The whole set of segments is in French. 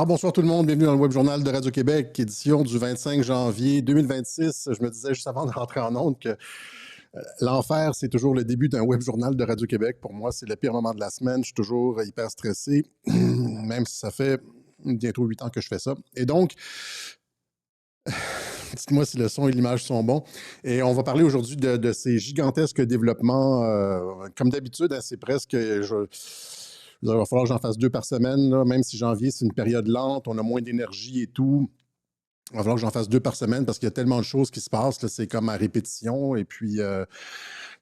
Alors bonsoir tout le monde, bienvenue dans le Web Journal de Radio-Québec, édition du 25 janvier 2026. Je me disais juste avant de rentrer en ondes que l'enfer, c'est toujours le début d'un Web Journal de Radio-Québec. Pour moi, c'est le pire moment de la semaine. Je suis toujours hyper stressé, même si ça fait bientôt 8 ans que je fais ça. Et donc, dites-moi si le son et l'image sont bons. Et on va parler aujourd'hui de ces gigantesques développements. Comme d'habitude, hein, c'est presque... Il va falloir que j'en fasse 2 par semaine, là, même si janvier, c'est une période lente, on a moins d'énergie et tout. Il va falloir que j'en fasse 2 par semaine parce qu'il y a tellement de choses qui se passent, là, c'est comme à répétition. Et puis,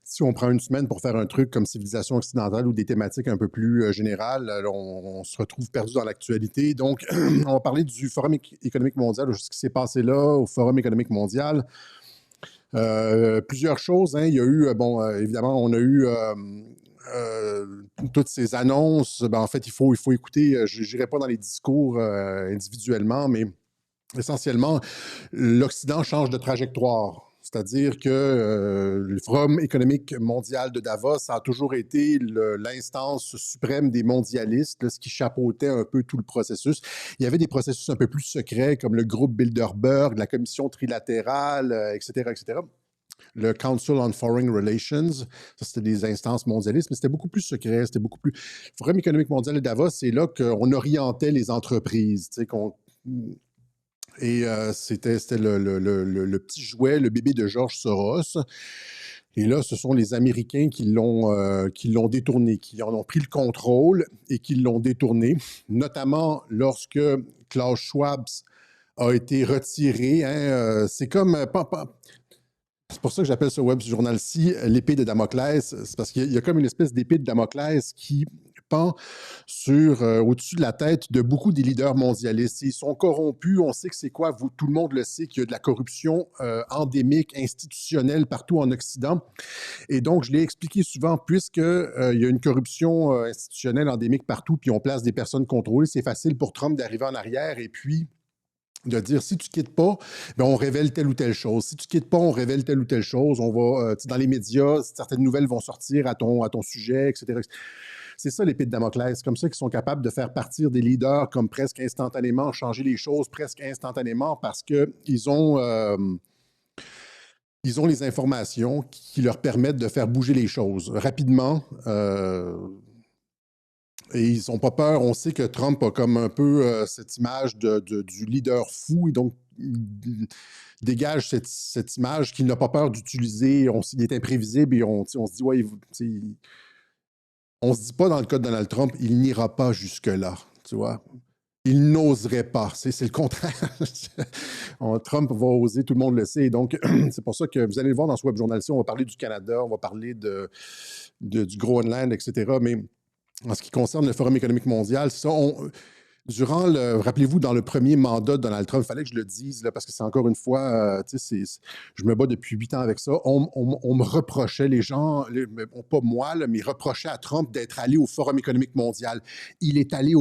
si on prend une semaine pour faire un truc comme civilisation occidentale ou des thématiques un peu plus générales, là, on se retrouve perdu dans l'actualité. Donc, on va parler du Forum économique mondial, ce qui s'est passé là au Forum économique mondial. Plusieurs choses, hein. Il y a eu, évidemment, on a eu toutes ces annonces. En fait, il faut écouter, je n'irai pas dans les discours individuellement, mais essentiellement, l'Occident change de trajectoire. C'est-à-dire que le Forum économique mondial de Davos a toujours été l'instance suprême des mondialistes, là, ce qui chapeautait un peu tout le processus. Il y avait des processus un peu plus secrets, comme le groupe Bilderberg, la commission trilatérale, etc., etc. Le Council on Foreign Relations, ça c'était des instances mondialistes, mais c'était beaucoup plus secret, c'était beaucoup plus... Le Forum économique mondial de Davos, c'est là qu'on orientait les entreprises, tu sais, et c'était le petit jouet, le bébé de George Soros. Et là, ce sont les Américains qui l'ont détourné, qui en ont pris le contrôle et qui l'ont détourné, notamment lorsque Klaus Schwab a été retiré. Hein, c'est comme... C'est pour ça que j'appelle ce web journal-ci l'épée de Damoclès. C'est parce qu'il y a comme une espèce d'épée de Damoclès qui pend au-dessus de la tête de beaucoup des leaders mondialistes. Ils sont corrompus, on sait que c'est quoi, tout le monde le sait, qu'il y a de la corruption endémique, institutionnelle partout en Occident. Et donc, je l'ai expliqué souvent, puisqu'il y a une corruption institutionnelle endémique partout, puis on place des personnes contrôlées, c'est facile pour Trump d'arriver en arrière et puis de dire, si tu ne quittes pas, bien, on révèle telle ou telle chose. Si tu ne quittes pas, on révèle telle ou telle chose. On va, dans les médias, certaines nouvelles vont sortir à ton sujet, etc. C'est ça l'épée de Damoclès. C'est comme ça qu'ils sont capables de faire partir des leaders comme presque instantanément, changer les choses presque instantanément parce qu'ils ont les informations qui leur permettent de faire bouger les choses rapidement. Et ils n'ont pas peur. On sait que Trump a comme un peu cette image du leader fou et donc il dégage cette image qu'il n'a pas peur d'utiliser. Il est imprévisible et on se dit, ouais, on se dit pas dans le cas de Donald Trump, il n'ira pas jusque-là, tu vois. Il n'oserait pas. C'est le contraire. Trump va oser, tout le monde le sait. Donc, c'est pour ça que vous allez le voir dans ce web journal-ci, on va parler du Canada, on va parler du Groenland, etc. Mais en ce qui concerne le Forum économique mondial, c'est ça, rappelez-vous, dans le premier mandat de Donald Trump, il fallait que je le dise, là, parce que c'est encore une fois, je me bats depuis 8 ans avec ça, on me reprochait, les gens, pas moi, là, mais ils reprochaient à Trump d'être allé au Forum économique mondial. Il est allé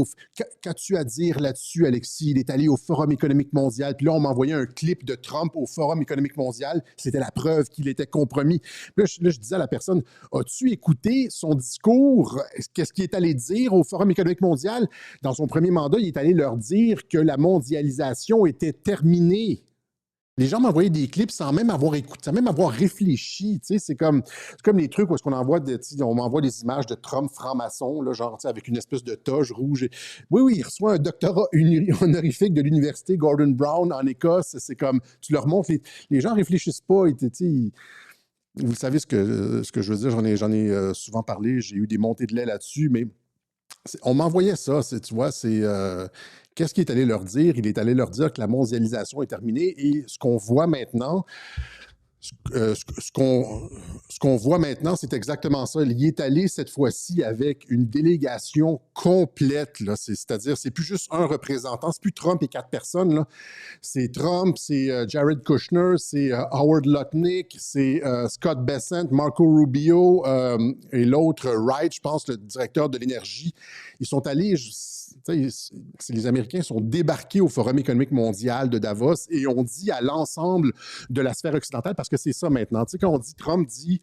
Qu'as-tu à dire là-dessus, Alexis? Il est allé au Forum économique mondial. Puis là, on m'envoyait un clip de Trump au Forum économique mondial. C'était la preuve qu'il était compromis. Puis là, je disais à la personne, as-tu écouté son discours? Qu'est-ce qu'il est allé dire au Forum économique mondial? Dans son premier mandat, il est allé leur dire que la mondialisation était terminée. Les gens m'envoyaient des clips sans même avoir écouté, sans même avoir réfléchi. C'est comme les trucs où on m'envoie des images de Trump franc-maçon, là, genre avec une espèce de toge rouge. Oui, il reçoit un doctorat honorifique de l'université Gordon Brown en Écosse. C'est comme, tu leur montres, les gens ne réfléchissent pas. Vous savez ce que je veux dire, j'en ai souvent parlé, j'ai eu des montées de lait là-dessus, mais on m'envoyait ça, tu vois, qu'est-ce qu'il est allé leur dire? Il est allé leur dire que la mondialisation est terminée et ce qu'on voit maintenant, ce qu'on voit maintenant, c'est exactement ça. Il est allé cette fois-ci avec une délégation complète, là. C'est-à-dire, c'est plus juste un représentant, c'est plus Trump et 4 personnes, là. C'est Trump, c'est Jared Kushner, c'est Howard Lutnick, c'est Scott Bessent, Marco Rubio et l'autre Wright, je pense, le directeur de l'énergie. Ils sont allés... Les Américains sont débarqués au Forum économique mondial de Davos et on dit à l'ensemble de la sphère occidentale, parce que c'est ça maintenant. Quand on dit, Trump dit,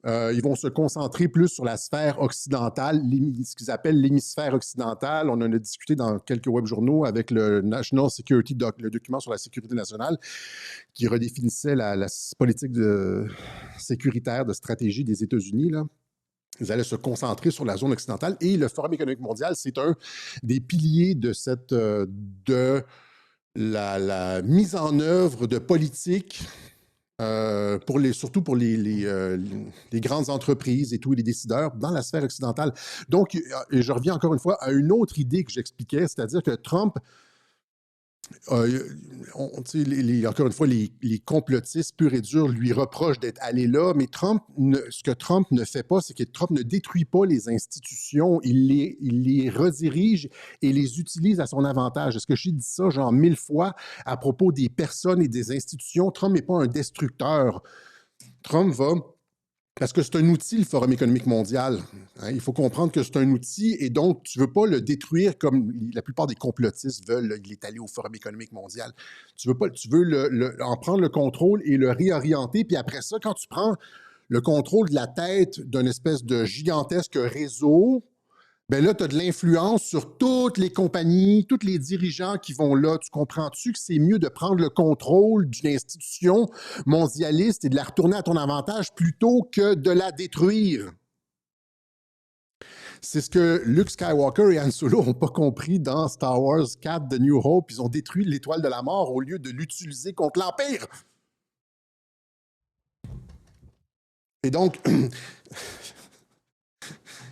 Ils vont se concentrer plus sur la sphère occidentale, ce qu'ils appellent l'hémisphère occidental. On en a discuté dans quelques web journaux avec le National Security le document sur la sécurité nationale, qui redéfinissait la politique sécuritaire de stratégie des États-Unis. Ils allaient se concentrer sur la zone occidentale. Et le Forum économique mondial, c'est un des piliers de la mise en œuvre de politiques surtout pour les grandes entreprises et tous les décideurs dans la sphère occidentale. Donc, et je reviens encore une fois à une autre idée que j'expliquais, c'est-à-dire que Trump, encore une fois, les complotistes purs et durs lui reprochent d'être allé là, mais ce que Trump ne fait pas, c'est que Trump ne détruit pas les institutions, il les redirige et les utilise à son avantage. Est-ce que j'ai dit ça genre 1000 fois à propos des personnes et des institutions? Trump n'est pas un destructeur. Trump va... Parce que c'est un outil, le Forum économique mondial. Hein, il faut comprendre que c'est un outil et donc tu ne veux pas le détruire comme la plupart des complotistes veulent. Il est allé au Forum économique mondial. Tu veux en prendre le contrôle et le réorienter. Puis après ça, quand tu prends le contrôle de la tête d'un espèce de gigantesque réseau, ben là, tu as de l'influence sur toutes les compagnies, tous les dirigeants qui vont là. Tu comprends-tu que c'est mieux de prendre le contrôle d'une institution mondialiste et de la retourner à ton avantage plutôt que de la détruire? C'est ce que Luke Skywalker et Han Solo n'ont pas compris dans Star Wars 4 The New Hope. Ils ont détruit l'étoile de la mort au lieu de l'utiliser contre l'Empire. Et donc...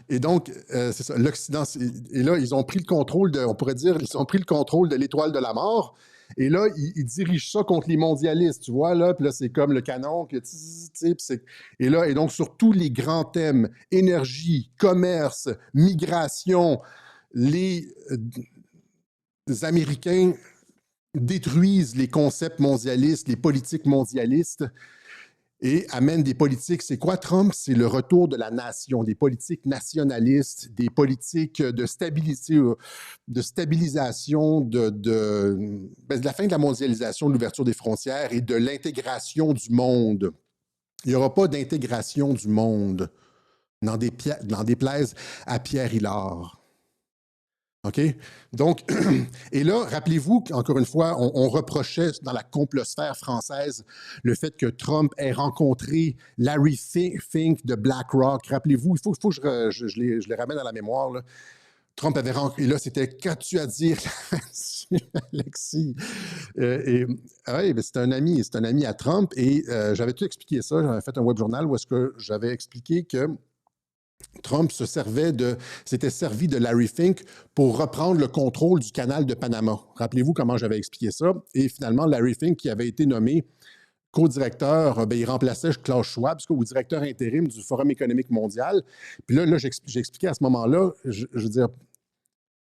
Et donc, c'est ça, l'Occident, et là, ils ont pris le contrôle on pourrait dire, ils ont pris le contrôle de l'étoile de la mort, et là, ils dirigent ça contre les mondialistes, tu vois, là, puis là, c'est comme le canon, puis et là, et donc, sur tous les grands thèmes, énergie, commerce, migration, les Américains détruisent les concepts mondialistes, les politiques mondialistes, et amène des politiques. C'est quoi Trump? C'est le retour de la nation, des politiques nationalistes, des politiques de stabilisation, de la fin de la mondialisation, de l'ouverture des frontières et de l'intégration du monde. Il n'y aura pas d'intégration du monde, n'en déplaise à Pierre Hillard. OK? Donc, et là, rappelez-vous qu'encore une fois, on reprochait dans la complosphère française le fait que Trump ait rencontré Larry Fink de BlackRock. Rappelez-vous, il faut que je les ramène à la mémoire. Là. Trump avait rencontré, et là, c'était « Qu'as-tu à dire là-dessus, Alexis? » Oui, c'est un ami à Trump, et j'avais tout expliqué ça. J'avais fait un web journal où est-ce que j'avais expliqué que Trump s'était servi de Larry Fink pour reprendre le contrôle du canal de Panama. Rappelez-vous comment j'avais expliqué ça. Et finalement, Larry Fink, qui avait été nommé co-directeur, il remplaçait Klaus Schwab, ou directeur intérim du Forum économique mondial. Puis là j'expliquais à ce moment-là, je veux dire,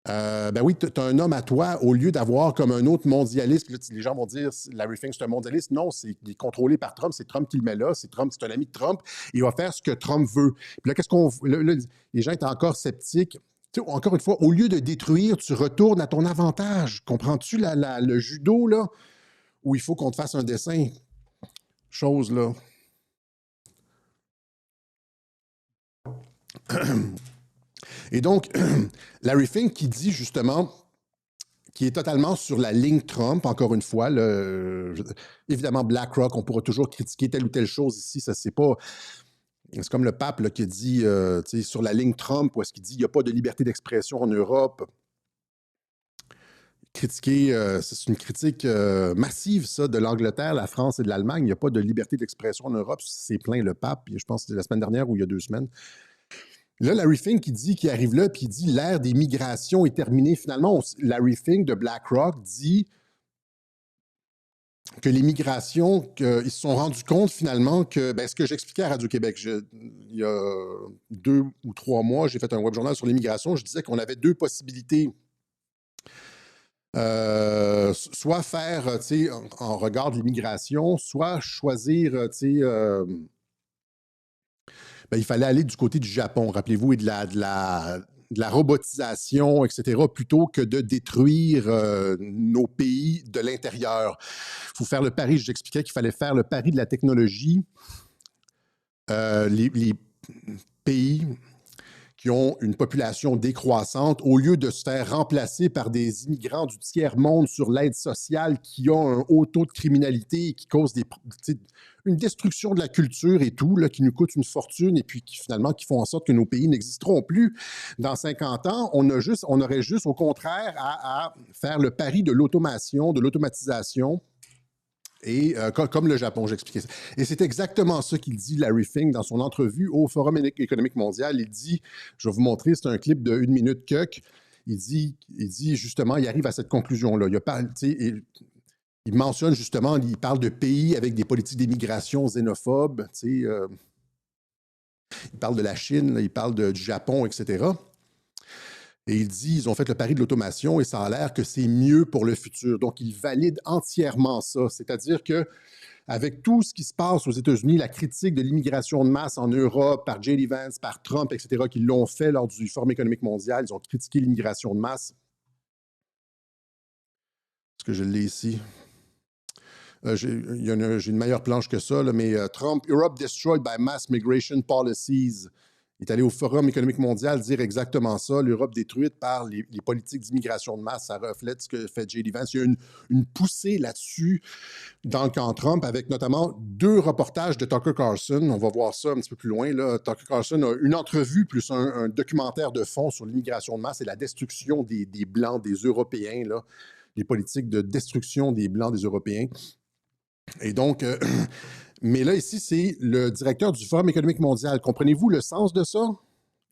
ben oui, tu as un homme à toi, au lieu d'avoir comme un autre mondialiste. Là, les gens vont dire, Larry Fink, c'est un mondialiste. Non, il est contrôlé par Trump. C'est Trump qui le met là. C'est un ami de Trump. Il va faire ce que Trump veut. Puis là, les gens étaient encore sceptiques. Tu sais, encore une fois, au lieu de détruire, tu retournes à ton avantage. Comprends-tu le judo, là, où il faut qu'on te fasse un dessin? Chose, là. Et donc, Larry Fink qui dit justement, qui est totalement sur la ligne Trump, encore une fois, évidemment BlackRock, on pourra toujours critiquer telle ou telle chose ici, ça c'est pas... C'est comme le pape là, qui dit, sur la ligne Trump, où est-ce qu'il dit qu'il n'y a pas de liberté d'expression en Europe. Critiquer, c'est une critique massive, ça, de l'Angleterre, la France et de l'Allemagne. Il n'y a pas de liberté d'expression en Europe. C'est plein le pape, je pense que c'était la semaine dernière ou il y a 2 semaines. Là, Larry Fink, qui arrive là, puis il dit l'ère des migrations est terminée. Finalement, Larry Fink de BlackRock dit que les migrations, ils se sont rendus compte finalement que, ce que j'expliquais à Radio-Québec, il y a 2 ou 3 mois, j'ai fait un web journal sur les migrations, je disais qu'on avait 2 possibilités. Soit faire, en regard de l'immigration, soit choisir, il fallait aller du côté du Japon, rappelez-vous, et de la robotisation, etc., plutôt que de détruire nos pays de l'intérieur. Il faut faire le pari, j'expliquais qu'il fallait faire le pari de la technologie les pays qui ont une population décroissante, au lieu de se faire remplacer par des immigrants du tiers-monde sur l'aide sociale qui ont un haut taux de criminalité et qui causent une destruction de la culture et tout, là, qui nous coûte une fortune et puis qui finalement qui font en sorte que nos pays n'existeront plus dans 50 ans, on aurait juste au contraire à faire le pari de l'automation, de l'automatisation. Et comme le Japon, j'expliquais ça. Et c'est exactement ça qu'il dit, Larry Fink, dans son entrevue au Forum économique mondial. Il dit, je vais vous montrer, c'est un clip de 1 minute cuck. Il dit justement, il arrive à cette conclusion-là. Il mentionne justement, il parle de pays avec des politiques d'immigration xénophobes. Il parle de la Chine, il parle du Japon, etc. Et il dit, ils ont fait le pari de l'automation et ça a l'air que c'est mieux pour le futur. Donc, il valide entièrement ça. C'est-à-dire que avec tout ce qui se passe aux États-Unis, la critique de l'immigration de masse en Europe par J.D. Vance, par Trump, etc., qui l'ont fait lors du Forum économique mondial, ils ont critiqué l'immigration de masse. Est-ce que je l'ai ici? J'ai une meilleure planche que ça, là, mais Trump, Europe destroyed by mass migration policies. Il est allé au Forum économique mondial dire exactement ça. L'Europe détruite par les politiques d'immigration de masse, ça reflète ce que fait J.D. Vance. Il y a une poussée là-dessus dans le camp Trump, avec notamment 2 reportages de Tucker Carlson. On va voir ça un petit peu plus loin. Là. Tucker Carlson a une entrevue plus un documentaire de fond sur l'immigration de masse et la destruction des Blancs, des Européens, là. Les politiques de destruction des Blancs, des Européens. Et donc... mais là, ici, c'est le directeur du Forum économique mondial. Comprenez-vous le sens de ça?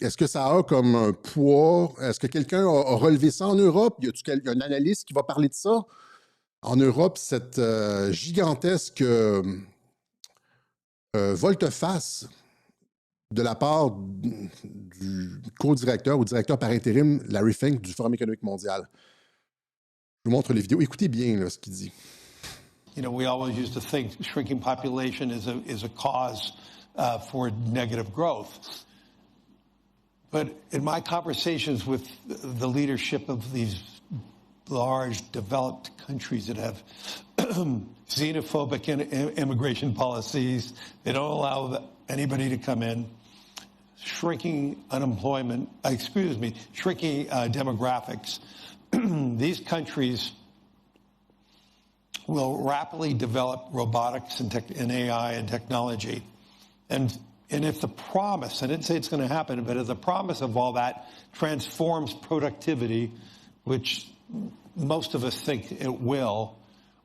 Est-ce que ça a comme un poids? Est-ce que quelqu'un a relevé ça en Europe? Y a-t-il un analyste qui va parler de ça? En Europe, cette gigantesque volte-face de la part du co-directeur ou directeur par intérim, Larry Fink, du Forum économique mondial. Je vous montre les vidéos. Écoutez bien là, ce qu'il dit. You know, we always used to think shrinking population is a cause for negative growth. But in my conversations with the leadership of these large developed countries that have xenophobic immigration policies, they don't allow anybody to come in, shrinking unemployment, shrinking demographics, these countries will rapidly develop robotics and AI and technology. And if the promise, I didn't say it's going to happen, but if the promise of all that transforms productivity, which most of us think it will,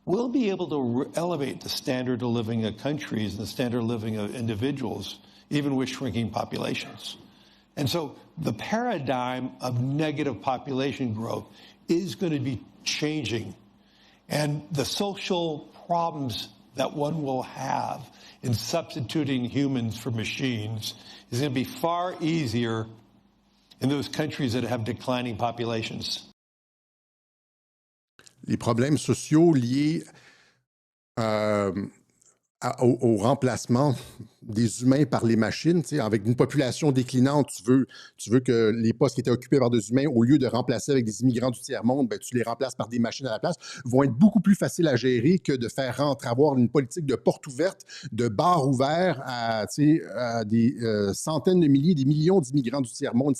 we'll be able to elevate the standard of living of countries and the standard of living of individuals, even with shrinking populations. And so the paradigm of negative population growth is going to be changing. And the social problems that one will have in substituting humans for machines is going to be far easier in those countries that have declining populations. Les problèmes sociaux liés au remplacement des humains par les machines, avec une population déclinante, tu veux que les postes qui étaient occupés par des humains, au lieu de remplacer avec des immigrants du tiers-monde, ben, tu les remplaces par des machines à la place, vont être beaucoup plus faciles à gérer que de faire avoir une politique de porte ouverte, de bar ouvert à des centaines de milliers, des millions d'immigrants du tiers-monde.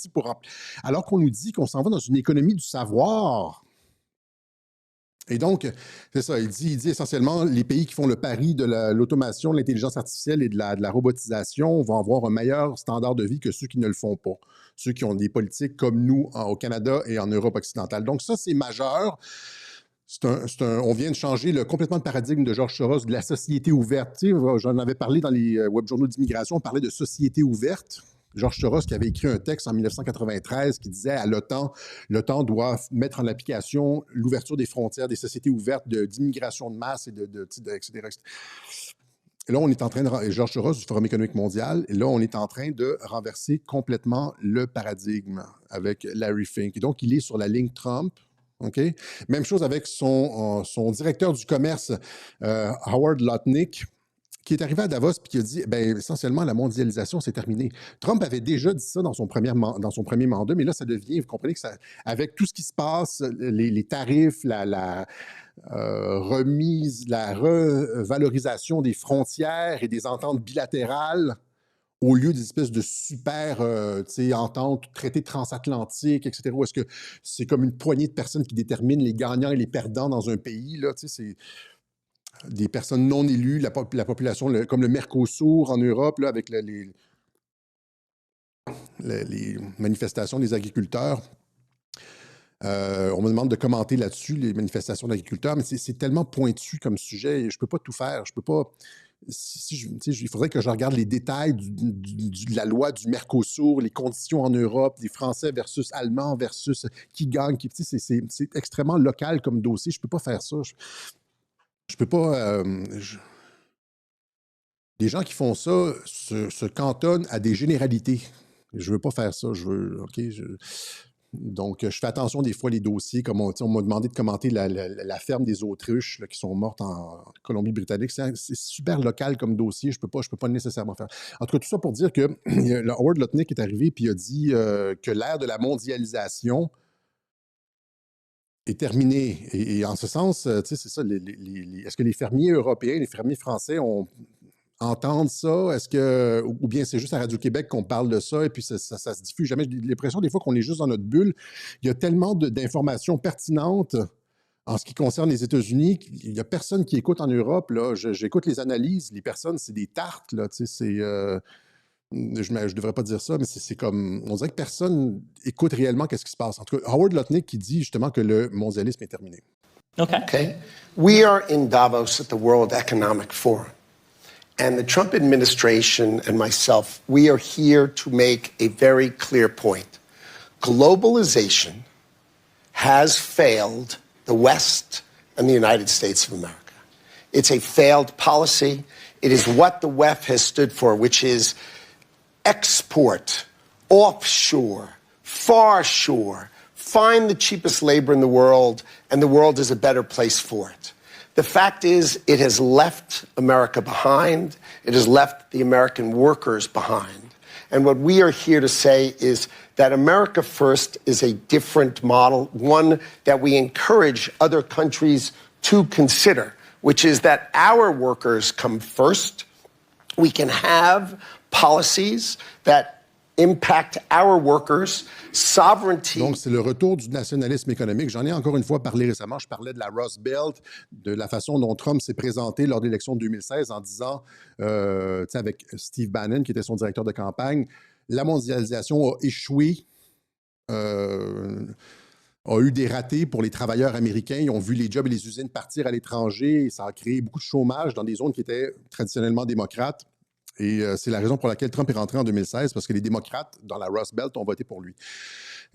Alors qu'on nous dit qu'on s'en va dans une économie du savoir. Et donc, c'est ça, il dit essentiellement, les pays qui font le pari de l'automation, de l'intelligence artificielle et de la robotisation vont avoir un meilleur standard de vie que ceux qui ne le font pas, ceux qui ont des politiques comme nous au Canada et en Europe occidentale. Donc ça, c'est majeur. On vient de changer complètement le paradigme de George Soros, de la société ouverte. Tu sais, j'en avais parlé dans les web-journaux d'immigration, on parlait de société ouverte. George Soros qui avait écrit un texte en 1993 qui disait à l'OTAN, l'OTAN doit mettre en application l'ouverture des frontières, des sociétés ouvertes d'immigration de masse, et etc. Et là, on est en train de... George Soros du Forum économique mondial, et là, on est en train de renverser complètement le paradigme avec Larry Fink. Et donc, il est sur la ligne Trump. Okay? Même chose avec son directeur du commerce, Howard Lutnick, qui est arrivé à Davos et qui a dit, ben, essentiellement, la mondialisation, c'est terminé. Trump avait déjà dit ça dans son premier mandat, mais là, ça devient, vous comprenez que ça, avec tout ce qui se passe, les tarifs, la remise, la revalorisation des frontières et des ententes bilatérales, au lieu des espèces de super ententes, traités transatlantiques, etc., où est-ce que c'est comme une poignée de personnes qui déterminent les gagnants et les perdants dans un pays, là, c'est des personnes non élues, la population, comme le Mercosur en Europe, là, avec les manifestations des agriculteurs. On me demande de commenter là-dessus, les manifestations d'agriculteurs, mais c'est tellement pointu comme sujet, et je ne peux pas tout faire. Je peux pas. Il faudrait que je regarde les détails de la loi du Mercosur, les conditions en Europe, des Français versus Allemands versus qui gagne. C'est extrêmement local comme dossier. Je ne peux pas faire ça. Je peux pas. Les gens qui font ça se cantonnent à des généralités. Je ne veux pas faire ça. Donc, je fais attention des fois les dossiers, comme on m'a demandé de commenter la ferme des autruches là, qui sont mortes en Colombie-Britannique. C'est super local comme dossier, je peux pas nécessairement faire. En tout cas, tout ça pour dire que Howard Lutnick est arrivé et il a dit que l'ère de la mondialisation est terminée. Et en ce sens, c'est ça, est-ce que les fermiers européens, les fermiers français entendre ça? Est-ce que, ou bien c'est juste à Radio-Québec qu'on parle de ça et puis ça se diffuse jamais? J'ai l'impression des fois qu'on est juste dans notre bulle. Il y a tellement d'informations pertinentes en ce qui concerne les États-Unis. Il n'y a personne qui écoute en Europe. Là. J'écoute les analyses. Les personnes, c'est des tartes. Là, je ne devrais pas dire ça, mais c'est comme... On dirait que personne écoute réellement qu'est-ce qui se passe. En tout cas, Howard Lutnick qui dit justement que le mondialisme est terminé. Okay. We are in Davos at the World Economic Forum. And the Trump administration and myself, we are here to make a very clear point. Globalization has failed the West and the United States of America. It's a failed policy. It is what the WEF has stood for, which is export, offshore, far shore, find the cheapest labor in the world, and the world is a better place for it. The fact is, it has left America behind. It has left the American workers behind. And what we are here to say is that America First is a different model, one that we encourage other countries to consider, which is that our workers come first. We can have policies that impact our workers, sovereignty. Donc, c'est le retour du nationalisme économique. J'en ai encore une fois parlé récemment. Je parlais de la Rust Belt, de la façon dont Trump s'est présenté lors de l'élection de 2016 en disant, avec Steve Bannon, qui était son directeur de campagne, la mondialisation a échoué, a eu des ratés pour les travailleurs américains. Ils ont vu les jobs et les usines partir à l'étranger et ça a créé beaucoup de chômage dans des zones qui étaient traditionnellement démocrates. Et c'est la raison pour laquelle Trump est rentré en 2016, parce que les démocrates, dans la Rust Belt, ont voté pour lui.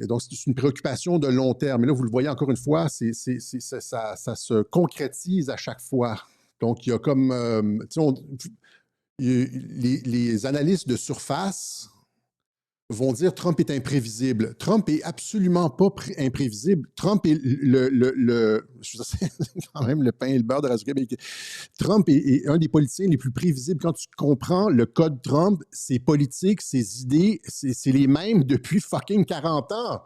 Et donc, c'est une préoccupation de long terme. Et là, vous le voyez encore une fois, ça se concrétise à chaque fois. Donc, il y a comme... les analystes de surface vont dire Trump est imprévisible. Trump est absolument pas imprévisible. Trump est c'est quand même le pain et le beurre de Radio-Québec. Trump est un des politiciens les plus prévisibles. Quand tu comprends le code Trump, ses politiques, ses idées, c'est les mêmes depuis fucking 40 ans.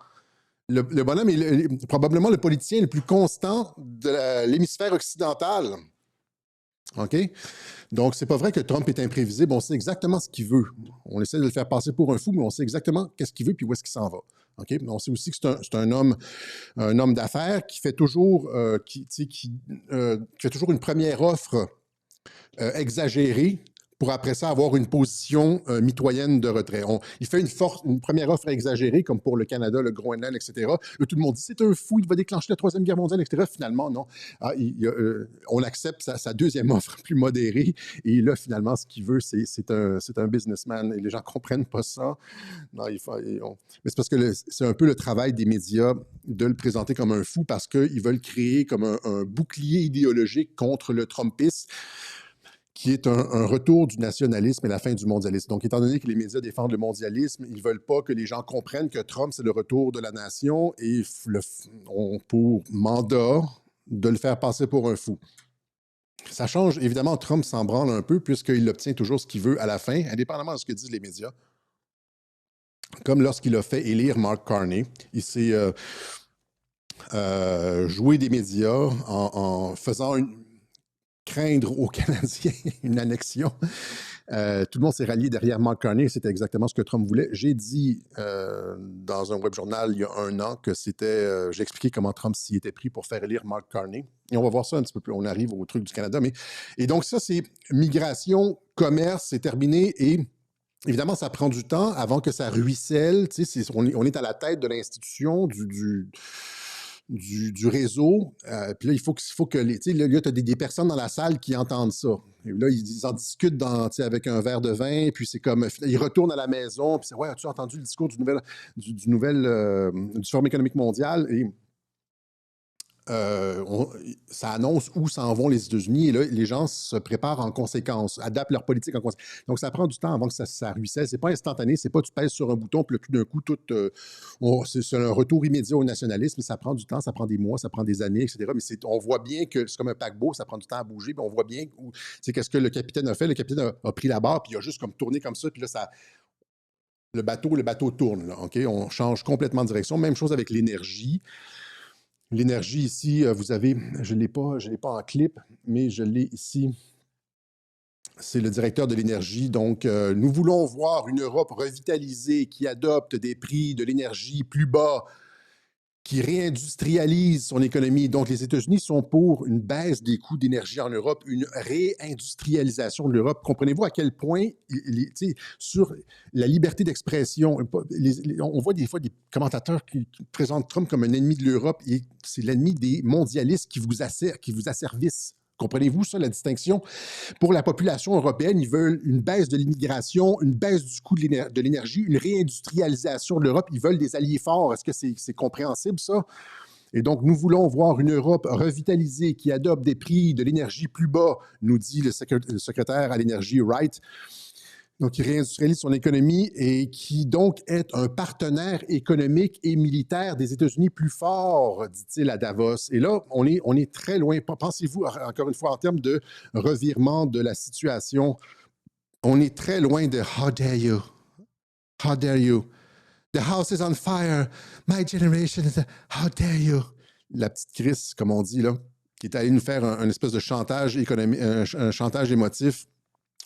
Le bonhomme est probablement le politicien le plus constant de l'hémisphère occidental. OK? Donc, c'est pas vrai que Trump est imprévisible. On sait exactement ce qu'il veut. On essaie de le faire passer pour un fou, mais on sait exactement qu'est-ce qu'il veut puis où est-ce qu'il s'en va. OK? On sait aussi que c'est un homme d'affaires qui fait toujours, qui fait toujours une première offre exagérée pour après ça avoir une position mitoyenne de retrait. Il fait une première offre exagérée, comme pour le Canada, le Groenland, etc. Là, tout le monde dit c'est un fou, il va déclencher la Troisième Guerre mondiale, etc. Finalement, non. On accepte sa deuxième offre plus modérée. Et là, finalement, ce qu'il veut, c'est un businessman. Et les gens ne comprennent pas ça. Non, mais c'est parce que c'est un peu le travail des médias de le présenter comme un fou parce qu'ils veulent créer comme un bouclier idéologique contre le Trumpisme, qui est un retour du nationalisme et la fin du mondialisme. Donc, étant donné que les médias défendent le mondialisme, ils ne veulent pas que les gens comprennent que Trump, c'est le retour de la nation et ont pour mandat de le faire passer pour un fou. Ça change. Évidemment, Trump s'en branle un peu puisqu'il obtient toujours ce qu'il veut à la fin, indépendamment de ce que disent les médias. Comme lorsqu'il a fait élire Mark Carney, il s'est joué des médias en faisant craindre aux Canadiens une annexion. Tout le monde s'est rallié derrière Mark Carney. C'était exactement ce que Trump voulait. J'ai dit dans un web journal il y a 1 an que c'était... j'ai expliqué comment Trump s'y était pris pour faire élire Mark Carney. Et on va voir ça un petit peu plus. On arrive au truc du Canada. Et donc ça, c'est migration, commerce, c'est terminé. Et évidemment, ça prend du temps avant que ça ruisselle. Tu sais, on est à la tête de l'institution, du réseau. Puis là, il faut que tu sais, là, tu as des personnes dans la salle qui entendent ça. Et là, ils en discutent tu sais, avec un verre de vin, puis c'est comme, ils retournent à la maison, puis c'est, ouais, as-tu entendu le discours du Forum économique mondial? Et ça annonce où s'en vont les États-Unis, et là, les gens se préparent en conséquence, adaptent leur politique en conséquence. Donc, ça prend du temps avant que ça ruisselle. C'est pas instantané, c'est pas tu pèses sur un bouton, puis tout d'un coup, c'est un retour immédiat au nationalisme. Ça prend du temps, ça prend des mois, ça prend des années, etc. Mais on voit bien que c'est comme un paquebot, ça prend du temps à bouger, puis on voit bien qu'est-ce que le capitaine a fait. Le capitaine a pris la barre, puis il a juste comme tourné comme ça, puis là, le bateau tourne, là, OK? On change complètement de direction. Même chose avec l'énergie. L'énergie ici, vous avez, je ne l'ai pas en clip, mais je l'ai ici. C'est le directeur de l'énergie. Donc, nous voulons voir une Europe revitalisée qui adopte des prix de l'énergie plus bas, qui réindustrialise son économie. Donc, les États-Unis sont pour une baisse des coûts d'énergie en Europe, une réindustrialisation de l'Europe. Comprenez-vous à quel point, sur la liberté d'expression, on voit des fois des commentateurs qui présentent Trump comme un ennemi de l'Europe, et c'est l'ennemi des mondialistes qui vous asservissent. Comprenez-vous ça, la distinction? Pour la population européenne, ils veulent une baisse de l'immigration, une baisse du coût de l'énergie, une réindustrialisation de l'Europe. Ils veulent des alliés forts. Est-ce que c'est compréhensible, ça? Et donc, nous voulons voir une Europe revitalisée qui adopte des prix de l'énergie plus bas, nous dit le secrétaire à l'énergie Wright. Donc, qui réindustrialise son économie et qui donc est un partenaire économique et militaire des États-Unis plus fort, dit-il à Davos. Et là, on est très loin. Pensez-vous, encore une fois, en termes de revirement de la situation, on est très loin de « How dare you? How dare you? The house is on fire. My generation is... How dare you? » La petite Chris, comme on dit, là, qui est allée nous faire un espèce de chantage économique, un chantage émotif.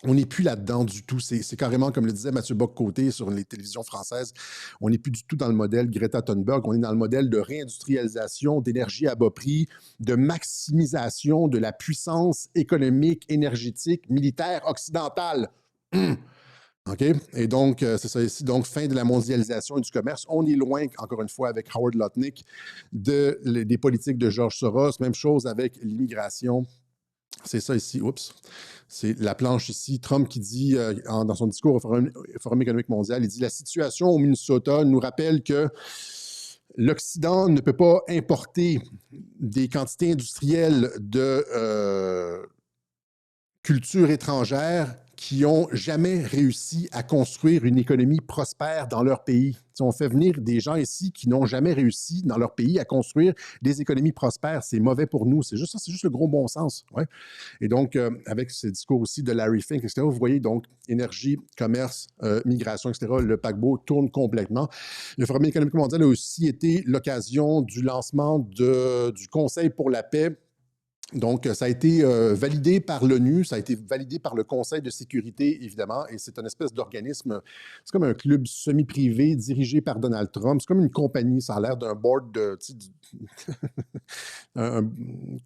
On n'est plus là-dedans du tout. C'est carrément, comme le disait Mathieu Bock-Côté sur les télévisions françaises, on n'est plus du tout dans le modèle Greta Thunberg, on est dans le modèle de réindustrialisation, d'énergie à bas prix, de maximisation de la puissance économique, énergétique, militaire occidentale. OK? Et donc, c'est ça ici. Donc, fin de la mondialisation et du commerce. On est loin, encore une fois, avec Howard Lutnick, des politiques de George Soros. Même chose avec l'immigration. C'est ça ici. Oups. C'est la planche ici. Trump qui dit, dans son discours au Forum économique mondial, il dit « La situation au Minnesota nous rappelle que l'Occident ne peut pas importer des quantités industrielles de culture étrangère qui n'ont jamais réussi à construire une économie prospère dans leur pays. » On fait venir des gens ici qui n'ont jamais réussi dans leur pays à construire des économies prospères. C'est mauvais pour nous. C'est juste ça, c'est juste le gros bon sens. Ouais. Et donc, avec ce discours aussi de Larry Fink, etc., vous voyez donc énergie, commerce, migration, etc., le paquebot tourne complètement. Le Forum économique mondial a aussi été l'occasion du lancement du Conseil pour la paix. Donc, ça a été validé par l'ONU, ça a été validé par le Conseil de sécurité, évidemment, et c'est une espèce d'organisme, c'est comme un club semi-privé dirigé par Donald Trump, c'est comme une compagnie, ça a l'air d'un board un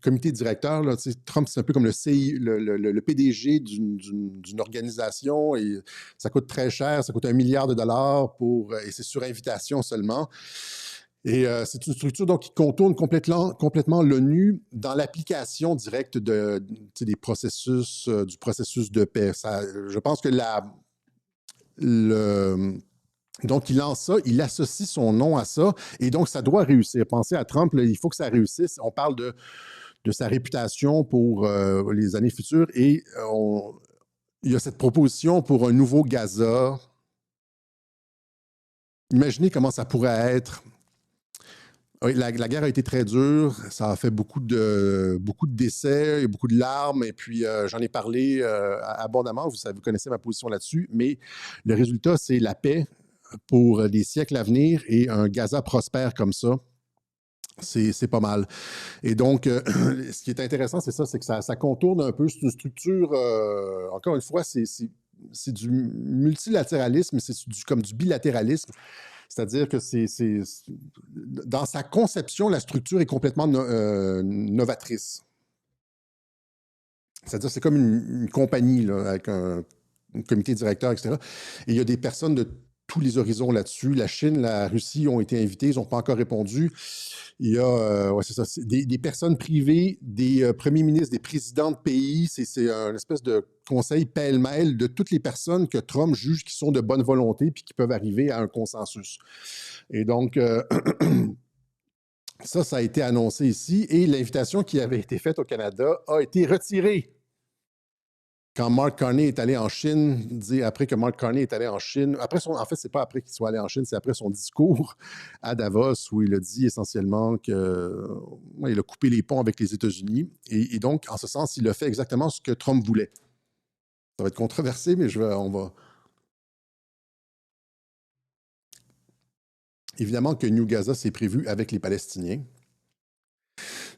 comité directeur. Là, Trump, c'est un peu comme le PDG d'une organisation, et ça coûte très cher, ça coûte $1 milliard et c'est sur invitation seulement. Et c'est une structure donc, qui contourne complètement l'ONU dans l'application directe des processus, du processus de paix. Je pense que donc, il lance ça, il associe son nom à ça, et donc ça doit réussir. Pensez à Trump, là, il faut que ça réussisse. On parle de sa réputation pour les années futures, et il y a cette proposition pour un nouveau Gaza. Imaginez comment ça pourrait être. Oui, la guerre a été très dure, ça a fait beaucoup de décès, beaucoup de larmes, et puis j'en ai parlé abondamment, vous connaissez ma position là-dessus, mais le résultat, c'est la paix pour des siècles à venir et un Gaza prospère comme ça. C'est pas mal. Et donc, ce qui est intéressant, c'est ça, c'est que ça contourne un peu, c'est une structure, encore une fois, du multilatéralisme, c'est comme du bilatéralisme. C'est-à-dire que dans sa conception, la structure est complètement novatrice. C'est-à-dire que c'est comme une compagnie là, avec un comité directeur, etc. Et il y a des personnes de tous les horizons là-dessus. La Chine, la Russie ont été invités, ils n'ont pas encore répondu. Il y a ouais, c'est ça, des personnes privées, des premiers ministres, des présidents de pays. C'est un espèce de conseil pêle-mêle de toutes les personnes que Trump juge qui sont de bonne volonté puis qui peuvent arriver à un consensus. Et donc, ça a été annoncé ici et l'invitation qui avait été faite au Canada a été retirée. Quand Mark Carney est allé en Chine, après que Mark Carney est allé en Chine, en fait, c'est pas après qu'il soit allé en Chine, c'est après son discours à Davos où il a dit essentiellement qu'il a coupé les ponts avec les États-Unis. Et donc, en ce sens, il a fait exactement ce que Trump voulait. Ça va être controversé, mais on va. Évidemment que New Gaza, c'est prévu avec les Palestiniens.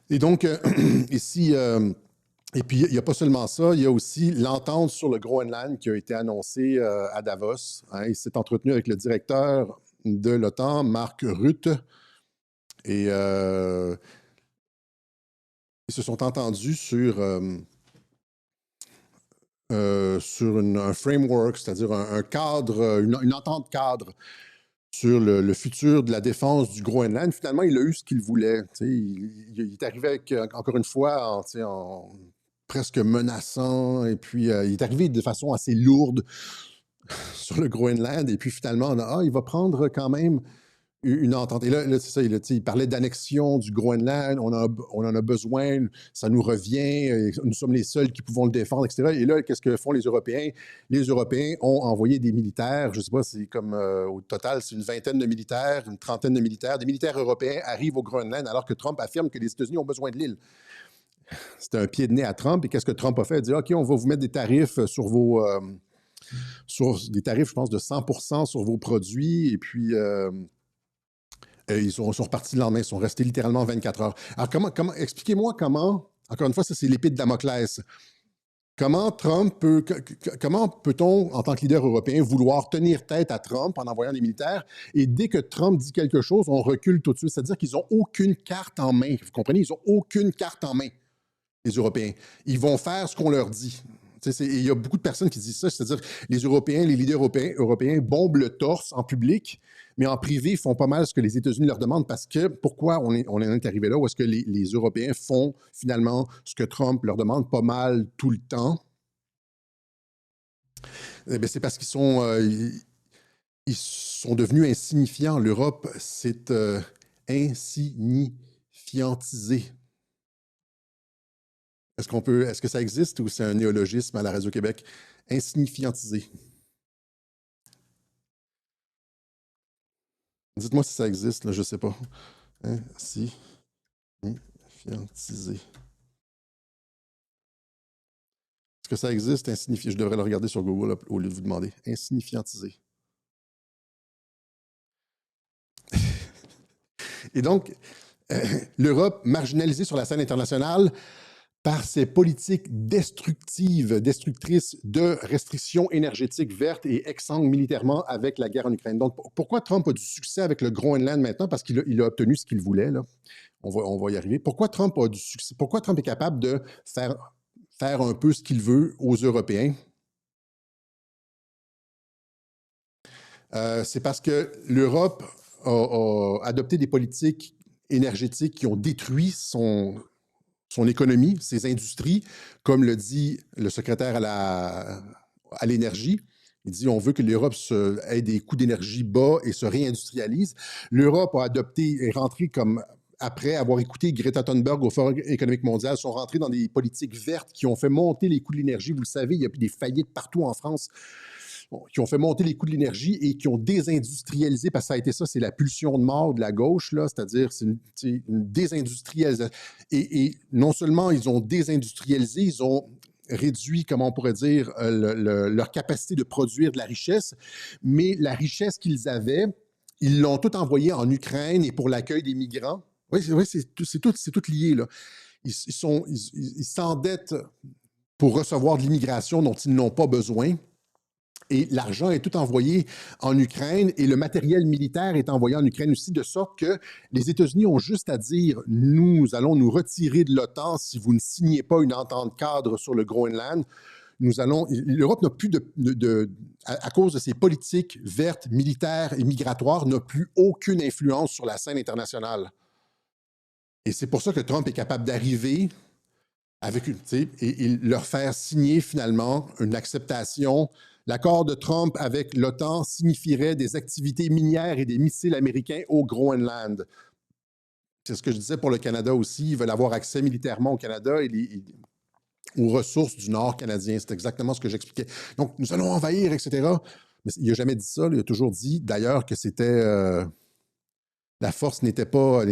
Et donc, ici. Et puis, il n'y a pas seulement ça, il y a aussi l'entente sur le Groenland qui a été annoncée à Davos. Hein. Il s'est entretenu avec le directeur de l'OTAN, Mark Rutte, et ils se sont entendus sur un framework, c'est-à-dire un cadre, une entente cadre sur le futur de la défense du Groenland. Finalement, il a eu ce qu'il voulait. Il est arrivé avec, encore une fois, en presque menaçant, et puis il est arrivé de façon assez lourde sur le Groenland, et puis finalement, il va prendre quand même une entente. Et là c'est ça, il parlait d'annexion du Groenland, on en a besoin, ça nous revient, nous sommes les seuls qui pouvons le défendre, etc. Et là, qu'est-ce que font les Européens? Les Européens ont envoyé des militaires, je ne sais pas, c'est comme au total, c'est une vingtaine de militaires, une trentaine de militaires. Des militaires européens arrivent au Groenland alors que Trump affirme que les États-Unis ont besoin de l'île. C'était un pied de nez à Trump. Et qu'est-ce que Trump a fait? Il a dit, OK, on va vous mettre des tarifs sur des tarifs, je pense, de 100% sur vos produits. Et puis, ils sont repartis le lendemain. Ils sont restés littéralement 24 heures. Alors, expliquez-moi comment, encore une fois, ça, c'est l'épée de Damoclès. Comment peut-on, en tant que leader européen, vouloir tenir tête à Trump en envoyant des militaires et dès que Trump dit quelque chose, on recule tout de suite? C'est-à-dire qu'ils n'ont aucune carte en main. Vous comprenez? Ils n'ont aucune carte en main, les Européens. Ils vont faire ce qu'on leur dit. Il y a beaucoup de personnes qui disent ça, c'est-à-dire les Européens, les leaders européens bombent le torse en public, mais en privé, ils font pas mal ce que les États-Unis leur demandent parce que pourquoi on est arrivé là où est-ce que les Européens font finalement ce que Trump leur demande pas mal tout le temps? Eh bien, c'est parce qu'ils sont devenus insignifiants. L'Europe s'est insignifiantisée. Est-ce que ça existe ou c'est un néologisme à la Radio-Québec? Insignifiantisé. Dites-moi si ça existe, là, je ne sais pas. Insignifiantisé. Est-ce que ça existe, insignifiant? Je devrais le regarder sur Google là, au lieu de vous demander. Insignifiantisé. Et donc, l'Europe marginalisée sur la scène internationale par ses politiques destructrices de restrictions énergétiques vertes et exsangues militairement avec la guerre en Ukraine. Donc, pourquoi Trump a du succès avec le Groenland maintenant? Parce qu'il a obtenu ce qu'il voulait, là. On va y arriver. Pourquoi Trump a du succès? Pourquoi Trump est capable de faire un peu ce qu'il veut aux Européens? C'est parce que l'Europe a adopté des politiques énergétiques qui ont détruit son économie, ses industries, comme le dit le secrétaire à l'énergie. Il dit on veut que l'Europe ait des coûts d'énergie bas et se réindustrialise. L'Europe a adopté, est rentrée comme, après avoir écouté Greta Thunberg au Forum économique mondial, sont rentrés dans des politiques vertes qui ont fait monter les coûts de l'énergie. Vous le savez, il y a des faillites partout en France qui ont fait monter les coûts de l'énergie et qui ont désindustrialisé, parce que ça a été ça, c'est la pulsion de mort de la gauche, là, c'est-à-dire c'est une désindustrialisation. Et non seulement ils ont désindustrialisé, ils ont réduit, comment on pourrait dire, leur capacité de produire de la richesse, mais la richesse qu'ils avaient, ils l'ont tout envoyée en Ukraine et pour l'accueil des migrants. Oui, c'est tout lié, là. Ils s'endettent pour recevoir de l'immigration dont ils n'ont pas besoin. Et l'argent est tout envoyé en Ukraine et le matériel militaire est envoyé en Ukraine aussi, de sorte que les États-Unis ont juste à dire « Nous allons nous retirer de l'OTAN si vous ne signez pas une entente cadre sur le Groenland. » L'Europe n'a plus à cause de ses politiques vertes, militaires et migratoires, n'a plus aucune influence sur la scène internationale. Et c'est pour ça que Trump est capable d'arriver avec et leur faire signer finalement une acceptation. L'accord de Trump avec l'OTAN signifierait des activités minières et des missiles américains au Groenland. C'est ce que je disais pour le Canada aussi. Ils veulent avoir accès militairement au Canada et aux ressources du Nord canadien. C'est exactement ce que j'expliquais. Donc, nous allons envahir, etc. Mais il n'a jamais dit ça. Il a toujours dit, d'ailleurs, que c'était... la force n'était pas...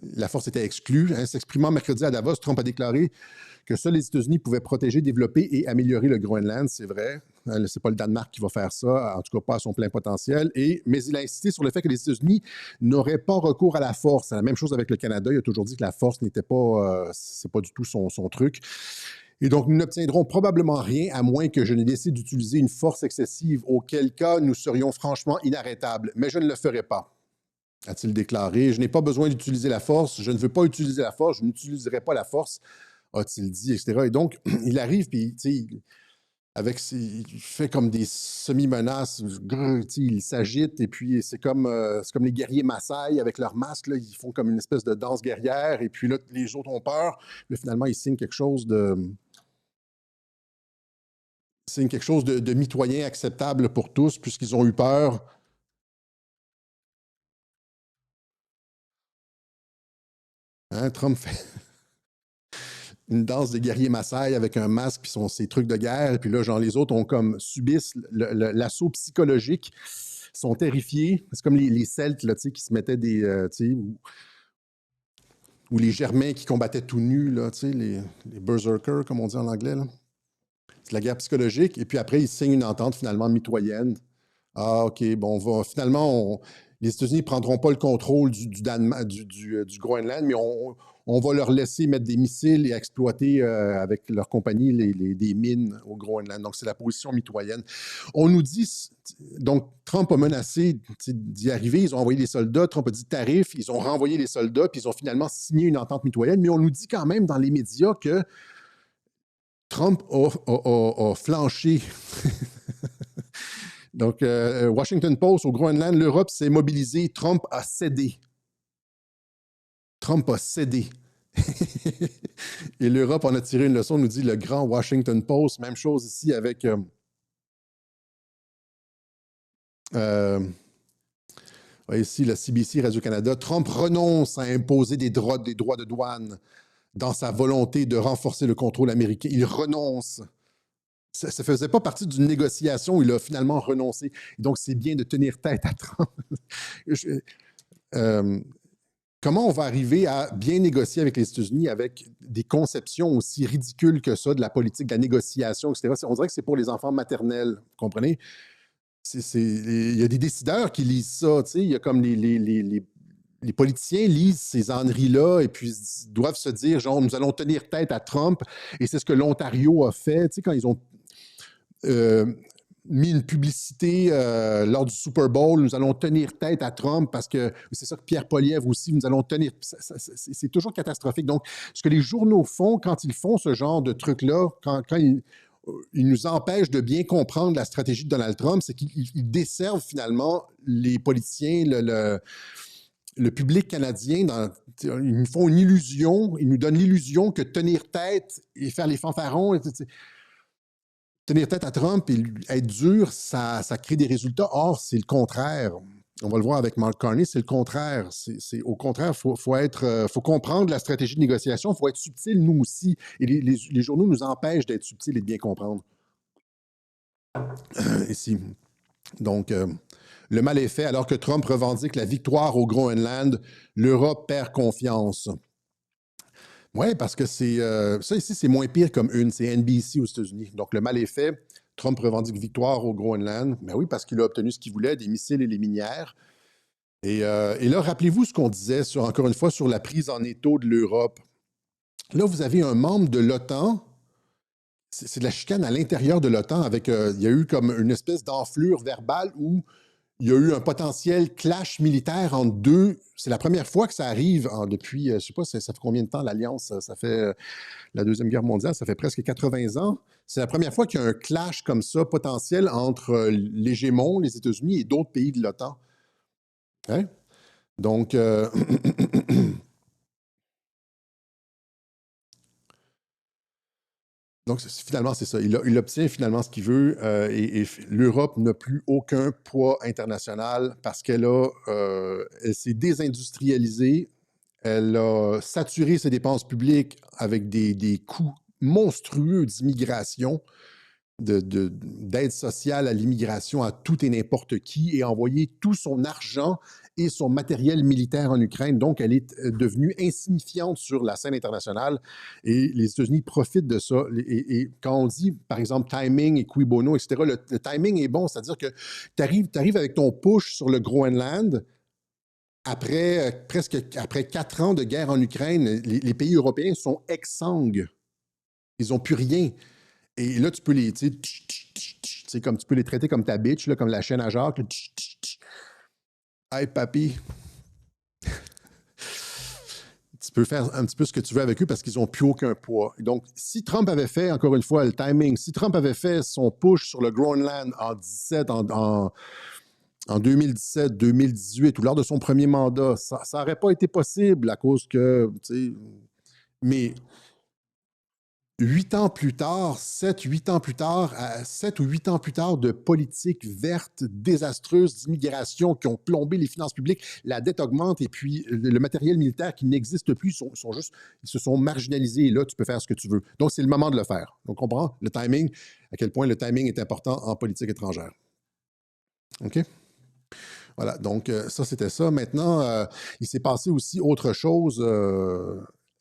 la force était exclue. Hein. S'exprimant mercredi à Davos, Trump a déclaré que seuls les États-Unis pouvaient protéger, développer et améliorer le Groenland. C'est vrai. C'est pas le Danemark qui va faire ça, en tout cas pas à son plein potentiel. Mais il a insisté sur le fait que les États-Unis n'auraient pas recours à la force. C'est la même chose avec le Canada. Il a toujours dit que la force n'était pas... c'est pas du tout son truc. Et donc, nous n'obtiendrons probablement rien à moins que je ne décide d'utiliser une force excessive, auquel cas nous serions franchement inarrêtables. Mais je ne le ferai pas, a-t-il déclaré. Je n'ai pas besoin d'utiliser la force. Je ne veux pas utiliser la force. Je n'utiliserai pas la force, a-t-il dit, etc. Et donc, il arrive, puis, tu sais, il fait comme des semi-menaces, il s'agite, et puis c'est comme les guerriers Maasai avec leur masque, là, ils font comme une espèce de danse guerrière, et puis là, les autres ont peur, mais finalement, ils signent quelque chose de mitoyen acceptable pour tous, puisqu'ils ont eu peur. Hein, Trump fait une danse de guerriers Maasai avec un masque puis ses trucs de guerre. Puis là, genre, les autres ont comme subissent l'assaut psychologique, sont terrifiés. C'est comme les Celtes là, qui se mettaient des... ou les Germains qui combattaient tout nus, là, les berserkers, comme on dit en anglais. C'est la guerre psychologique. Et puis après, ils signent une entente finalement mitoyenne. Ah, OK, bon, finalement, les États-Unis ne prendront pas le contrôle du Groenland, mais on va leur laisser mettre des missiles et exploiter avec leur compagnie des mines au Groenland. Donc, c'est la position mitoyenne. On nous dit, donc, Trump a menacé d'y arriver. Ils ont envoyé des soldats. Trump a dit tarif. Ils ont renvoyé les soldats, puis ils ont finalement signé une entente mitoyenne. Mais on nous dit quand même dans les médias que Trump a flanché. Donc, Washington Post, au Groenland, l'Europe s'est mobilisée. Trump a cédé. Trump a cédé. Et l'Europe en a tiré une leçon, nous dit le grand Washington Post. Même chose ici avec... ici, la CBC, Radio-Canada. Trump renonce à imposer des droits de douane dans sa volonté de renforcer le contrôle américain. Il renonce. Ça ne faisait pas partie d'une négociation où il a finalement renoncé. Donc, c'est bien de tenir tête à Trump. Comment on va arriver à bien négocier avec les États-Unis avec des conceptions aussi ridicules que ça de la politique, de la négociation, etc. On dirait que c'est pour les enfants maternels, vous comprenez? Il y a des décideurs qui lisent ça, tu sais. Il y a comme les politiciens lisent ces âneries-là et puis doivent se dire, genre, nous allons tenir tête à Trump. Et c'est ce que l'Ontario a fait, tu sais, quand ils ont mis une publicité lors du Super Bowl, nous allons tenir tête à Trump parce que c'est ça que Pierre Poilievre aussi, nous allons tenir... C'est toujours catastrophique. Donc, ce que les journaux font quand ils font ce genre de truc-là, quand ils nous empêchent de bien comprendre la stratégie de Donald Trump, c'est qu'ils desservent finalement les politiciens, le public canadien. Ils nous font une illusion, ils nous donnent l'illusion que tenir tête et faire les fanfarons... Tenir tête à Trump et être dur, ça crée des résultats. Or, c'est le contraire. On va le voir avec Mark Carney, c'est le contraire. Au contraire, il faut comprendre la stratégie de négociation, il faut être subtil, nous aussi. Et les journaux nous empêchent d'être subtils et de bien comprendre. Ici. Donc, le mal est fait. Alors que Trump revendique la victoire au Groenland, l'Europe perd confiance. Oui, parce que ça ici, c'est moins pire comme une. C'est NBC aux États-Unis. Donc, le mal est fait. Trump revendique victoire au Groenland. Mais oui, parce qu'il a obtenu ce qu'il voulait, des missiles et les minières. Et là, rappelez-vous ce qu'on disait, encore une fois, sur la prise en étau de l'Europe. Là, vous avez un membre de l'OTAN c'est de la chicane à l'intérieur de l'OTAN avec, il y a eu comme une espèce d'enflure verbale où il y a eu un potentiel clash militaire entre deux. C'est la première fois que ça arrive depuis, je ne sais pas, ça fait combien de temps l'Alliance? Ça fait la Deuxième Guerre mondiale, ça fait presque 80 ans. C'est la première fois qu'il y a un clash comme ça potentiel entre l'hégémon, les États-Unis et d'autres pays de l'OTAN. Hein? Donc, donc finalement, c'est ça. Il obtient finalement ce qu'il veut et l'Europe n'a plus aucun poids international parce elle s'est désindustrialisée, elle a saturé ses dépenses publiques avec des coûts monstrueux d'immigration, d'aide sociale à l'immigration à tout et n'importe qui et envoyer tout son argent et son matériel militaire en Ukraine. Donc, elle est devenue insignifiante sur la scène internationale et les États-Unis profitent de ça. Et quand on dit, par exemple, timing et cui bono, etc., le timing est bon, c'est-à-dire que tu arrives avec ton push sur le Groenland. Après 4 ans de guerre en Ukraine, les pays européens sont exsangues. Ils n'ont plus rien. Et là, tu peux les, comme tu peux les traiter comme ta bitch, là, comme la chaîne à Jacques. Là, hey, papy. Tu peux faire un petit peu ce que tu veux avec eux parce qu'ils n'ont plus aucun poids. Donc, si Trump avait fait, encore une fois, le timing, si Trump avait fait son push sur le Groenland en 2017, 2018 ou lors de son premier mandat, ça n'aurait pas été possible à cause que, mais 8 ans plus tard, 7 ou 8 ans plus tard de politique verte désastreuse d'immigration qui ont plombé les finances publiques, la dette augmente et puis le matériel militaire qui n'existe plus, ils se sont marginalisés. Et là, tu peux faire ce que tu veux. Donc, c'est le moment de le faire. Donc, on comprend le timing, à quel point le timing est important en politique étrangère. OK? Voilà, donc ça, c'était ça. Maintenant, il s'est passé aussi autre chose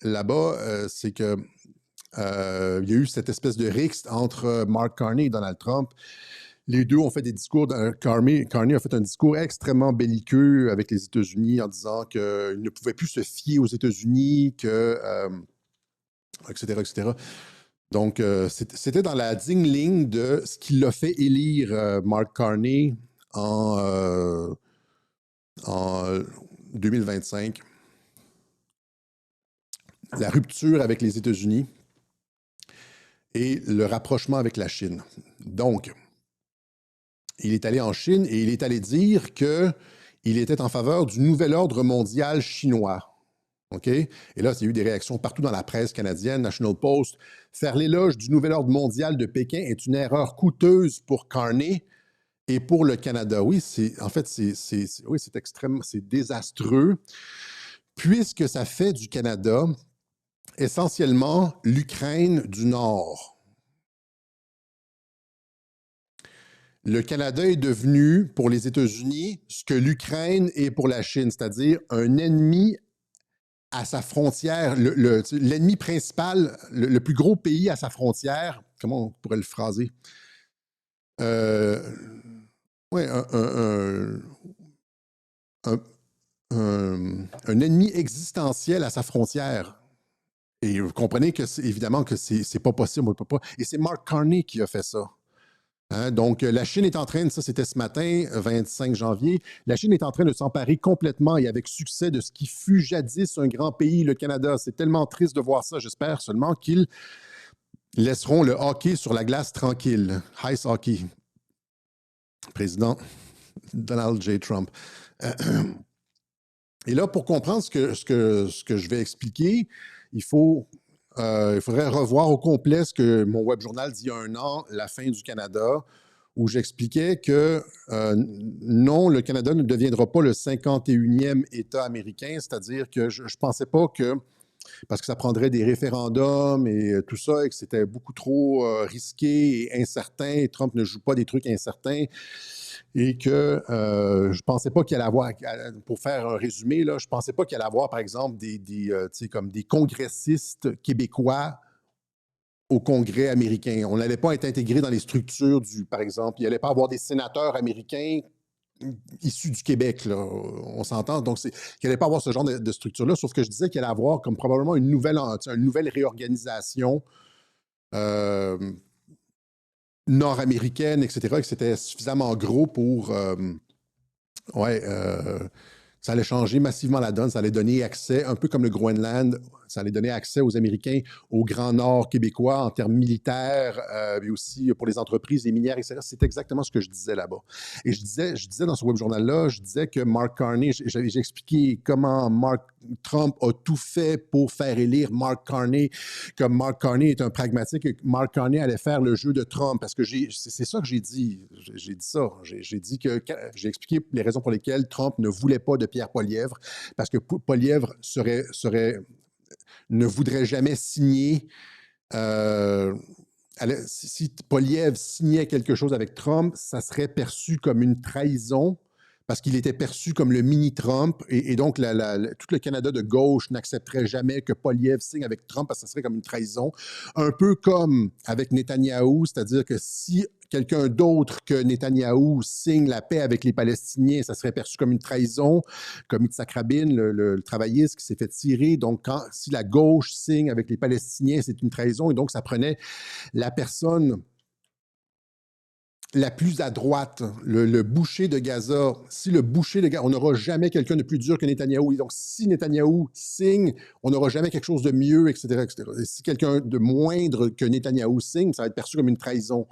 là-bas, c'est que il y a eu cette espèce de rixe entre Mark Carney et Donald Trump. Les deux ont fait des discours. Carney a fait un discours extrêmement belliqueux avec les États-Unis en disant qu'il ne pouvait plus se fier aux États-Unis, etc., etc. Donc, c'était dans la digne ligne de ce qui l'a fait élire Mark Carney en 2025. La rupture avec les États-Unis et le rapprochement avec la Chine. Donc, il est allé en Chine et il est allé dire qu'il était en faveur du nouvel ordre mondial chinois. OK? Et là, il y a eu des réactions partout dans la presse canadienne, National Post. Faire l'éloge du nouvel ordre mondial de Pékin est une erreur coûteuse pour Carney et pour le Canada. Oui, c'est extrêmement, c'est désastreux, puisque ça fait du Canada essentiellement l'Ukraine du Nord. Le Canada est devenu, pour les États-Unis, ce que l'Ukraine est pour la Chine, c'est-à-dire un ennemi à sa frontière, l'ennemi principal, le plus gros pays à sa frontière, comment on pourrait le phraser? Oui, un ennemi existentiel à sa frontière. Et vous comprenez que évidemment que c'est pas possible, on peut pas. Et c'est Mark Carney qui a fait ça. Hein? Donc, la Chine est en train, ça c'était ce matin, 25 janvier, la Chine est en train de s'emparer complètement et avec succès de ce qui fut jadis un grand pays, le Canada. C'est tellement triste de voir ça. J'espère seulement qu'ils laisseront le hockey sur la glace tranquille. Ice hockey. Président Donald J. Trump. Et là, pour comprendre ce que je vais expliquer, il faudrait revoir au complet ce que mon web journal dit il y a 1 an, La fin du Canada, où j'expliquais que non, le Canada ne deviendra pas le 51e État américain, c'est-à-dire que je ne pensais pas que, parce que ça prendrait des référendums et tout ça, et que c'était beaucoup trop risqué et incertain, et Trump ne joue pas des trucs incertains, et que je ne pensais pas qu'il allait avoir, pour faire un résumé, là, je ne pensais pas qu'il allait avoir, par exemple, comme des congressistes québécois au Congrès américain. On n'allait pas être intégré dans les structures par exemple, il n'allait pas avoir des sénateurs américains issus du Québec, là, on s'entend. Donc, il n'allait pas avoir ce genre de structure-là, sauf que je disais qu'il allait avoir comme probablement une nouvelle réorganisation nord-américaine, etc., et que c'était suffisamment gros pour... ça allait changer massivement la donne, ça allait donner accès, un peu comme le Groenland, ça allait donner accès aux Américains au Grand Nord québécois en termes militaires, mais aussi pour les entreprises, les minières, etc. C'est exactement ce que je disais là-bas. Et je disais dans ce web journal-là, je disais que Mark Carney, j'ai expliqué comment Trump a tout fait pour faire élire Mark Carney, comme Mark Carney est un pragmatique et Mark Carney allait faire le jeu de Trump, parce que c'est ça que j'ai dit. J'ai dit ça. J'ai dit que j'ai expliqué les raisons pour lesquelles Trump ne voulait pas de Pierre Poilievre, parce que Poilievre ne voudrait jamais signer. Si Poilievre signait quelque chose avec Trump, ça serait perçu comme une trahison parce qu'il était perçu comme le mini-Trump. Et donc, tout le Canada de gauche n'accepterait jamais que Poilievre signe avec Trump parce que ça serait comme une trahison. Un peu comme avec Netanyahou, c'est-à-dire que si quelqu'un d'autre que Netanyahou signe la paix avec les Palestiniens, ça serait perçu comme une trahison, comme Yitzhak Rabin, le travailliste qui s'est fait tirer. Donc, si la gauche signe avec les Palestiniens, c'est une trahison. Et donc, ça prenait la personne la plus à droite, le boucher de Gaza. Si le boucher de Gaza, on n'aura jamais quelqu'un de plus dur que Netanyahou. Et donc, si Netanyahou signe, on n'aura jamais quelque chose de mieux, etc., etc. Et si quelqu'un de moindre que Netanyahou signe, ça va être perçu comme une trahison.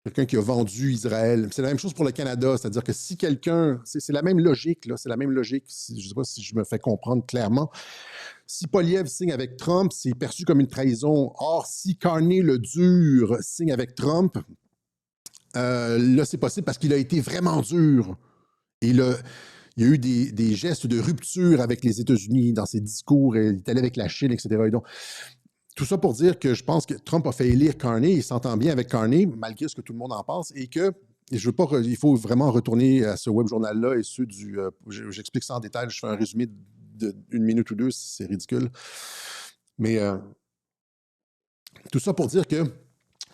Quelqu'un qui a vendu Israël. C'est la même chose pour le Canada, c'est-à-dire que si quelqu'un... C'est la même logique, là, c'est la même logique. Je ne sais pas si je me fais comprendre clairement. Si Poilievre signe avec Trump, c'est perçu comme une trahison. Or, si Carney le dur signe avec Trump, là, c'est possible parce qu'il a été vraiment dur. Et il y a eu des gestes de rupture avec les États-Unis dans ses discours. Il est allé avec la Chine, etc. Et donc, tout ça pour dire que je pense que Trump a fait élire Carney, il s'entend bien avec Carney, malgré ce que tout le monde en pense, et que je veux pas, il faut vraiment retourner à ce web journal-là et ceux du... j'explique ça en détail, je fais un résumé d'une minute ou deux, c'est ridicule. Mais tout ça pour dire que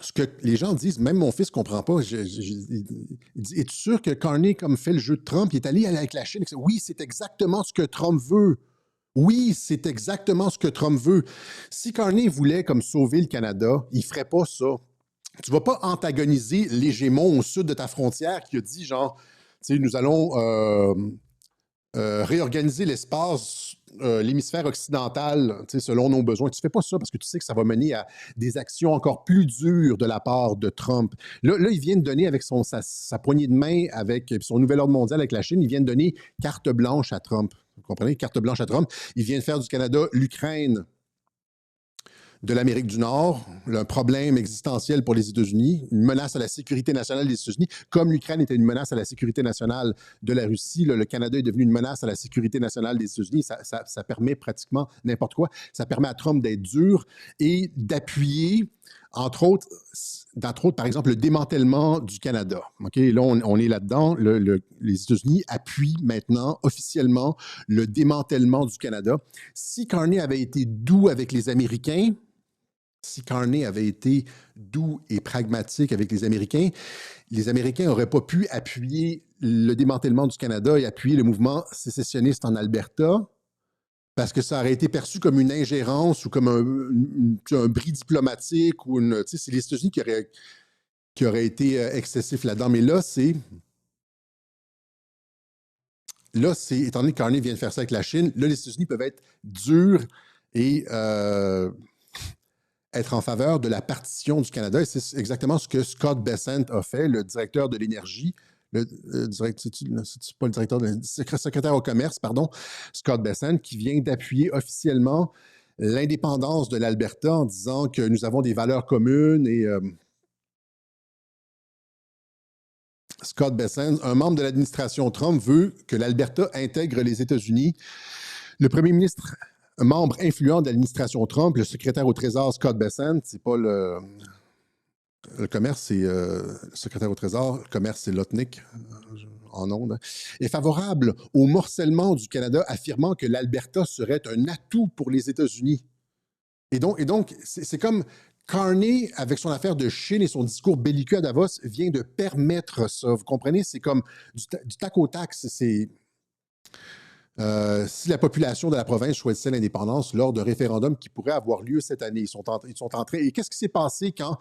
ce que les gens disent, même mon fils ne comprend pas, il dit, es-tu sûr que Carney, comme fait le jeu de Trump, il est allé avec la Chine? Oui, c'est exactement ce que Trump veut. Oui, c'est exactement ce que Trump veut. Si Carney voulait comme sauver le Canada, il ne ferait pas ça. Tu ne vas pas antagoniser l'hégémon au sud de ta frontière qui a dit genre, tu sais, nous allons réorganiser l'espace, l'hémisphère occidental, tu sais, selon nos besoins. Tu ne fais pas ça parce que tu sais que ça va mener à des actions encore plus dures de la part de Trump. Là il vient de donner avec sa poignée de main, avec son nouvel ordre mondial avec la Chine, il vient de donner carte blanche à Trump. Vous comprenez? Carte blanche à Trump. Il vient de faire du Canada l'Ukraine de l'Amérique du Nord, un problème existentiel pour les États-Unis, une menace à la sécurité nationale des États-Unis, comme l'Ukraine était une menace à la sécurité nationale de la Russie, le Canada est devenu une menace à la sécurité nationale des États-Unis. Ça permet pratiquement n'importe quoi. Ça permet à Trump d'être dur et d'appuyer, entre autres, par exemple, le démantèlement du Canada. Okay? Là, on est là-dedans. Les États-Unis appuient maintenant officiellement le démantèlement du Canada. Si Carney avait été doux avec les Américains, si Carney avait été doux et pragmatique avec les Américains n'auraient pas pu appuyer le démantèlement du Canada et appuyer le mouvement sécessionniste en Alberta parce que ça aurait été perçu comme une ingérence ou comme un bris diplomatique ou c'est les États-Unis qui auraient été excessifs là-dedans. Mais là, étant donné que Carney vient de faire ça avec la Chine, là, les États-Unis peuvent être durs et être en faveur de la partition du Canada. Et c'est exactement ce que Scott Bessent a fait, le directeur de l'énergie, c'est pas le directeur, le secrétaire au commerce, pardon, Scott Bessent, qui vient d'appuyer officiellement l'indépendance de l'Alberta en disant que nous avons des valeurs communes et Scott Bessent, un membre de l'administration Trump, veut que l'Alberta intègre les États-Unis. Le premier ministre, un membre influent de l'administration Trump, le secrétaire au Trésor Scott Bessent, c'est pas le commerce, c'est le secrétaire au Trésor, le commerce, c'est Lotnick, en ondes, est favorable au morcellement du Canada, affirmant que l'Alberta serait un atout pour les États-Unis. Et donc c'est comme Carney, avec son affaire de Chine et son discours belliqueux à Davos, vient de permettre ça. Vous comprenez? C'est comme du tac au tac. Si la population de la province choisissait l'indépendance lors d'un référendum qui pourrait avoir lieu cette année. Ils sont en train. Et qu'est-ce qui s'est passé quand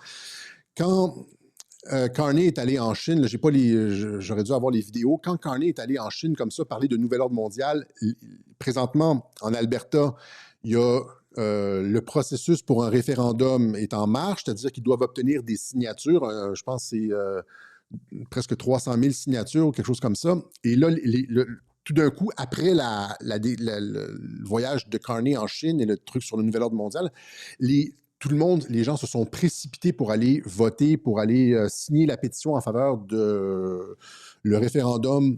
Carney est allé en Chine? Là, j'aurais dû avoir les vidéos. Quand Carney est allé en Chine comme ça, parler de nouvel ordre mondial, présentement, en Alberta, il y a le processus pour un référendum est en marche, c'est-à-dire qu'ils doivent obtenir des signatures. Je pense que c'est presque 300 000 signatures ou quelque chose comme ça. Et là, tout d'un coup, après le voyage de Carney en Chine et le truc sur le nouvel ordre mondial, tout le monde, les gens se sont précipités pour aller voter, pour aller signer la pétition en faveur de le référendum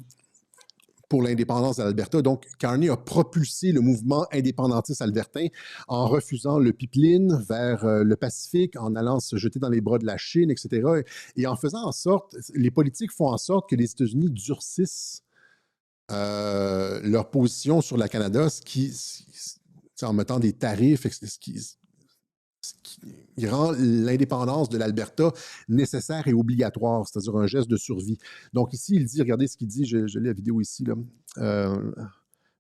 pour l'indépendance de l'Alberta. Donc, Carney a propulsé le mouvement indépendantiste albertain en refusant le pipeline vers le Pacifique, en allant se jeter dans les bras de la Chine, etc. Et en faisant en sorte, les politiques font en sorte que les États-Unis durcissent leur position sur le Canada, en mettant des tarifs, ce qui rend l'indépendance de l'Alberta nécessaire et obligatoire, c'est-à-dire un geste de survie. Donc ici, il dit, regardez ce qu'il dit, je lis la vidéo ici, là.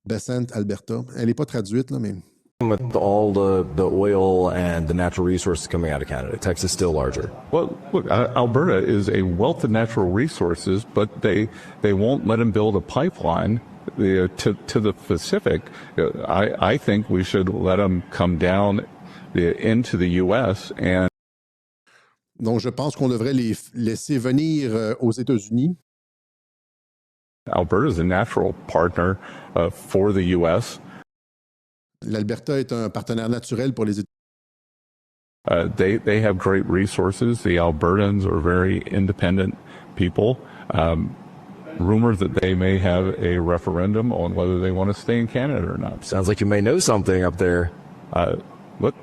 Besant, Alberta. Elle n'est pas traduite, là, mais... With all the oil and the natural resources coming out of Canada, Texas is still larger. Well, look, Alberta is a wealth of natural resources, but they won't let them build a pipeline to the Pacific. I think we should let them come down into the U.S. and. Donc, je pense qu'on devrait les laisser venir aux États-Unis. Alberta is a natural partner for the U.S. L'Alberta est un partenaire naturel pour les États-Unis. They have great resources. The Albertans are very independent people. Rumors that they may have a referendum on whether they want to stay in Canada or not. Sounds like you may know something up there. Look,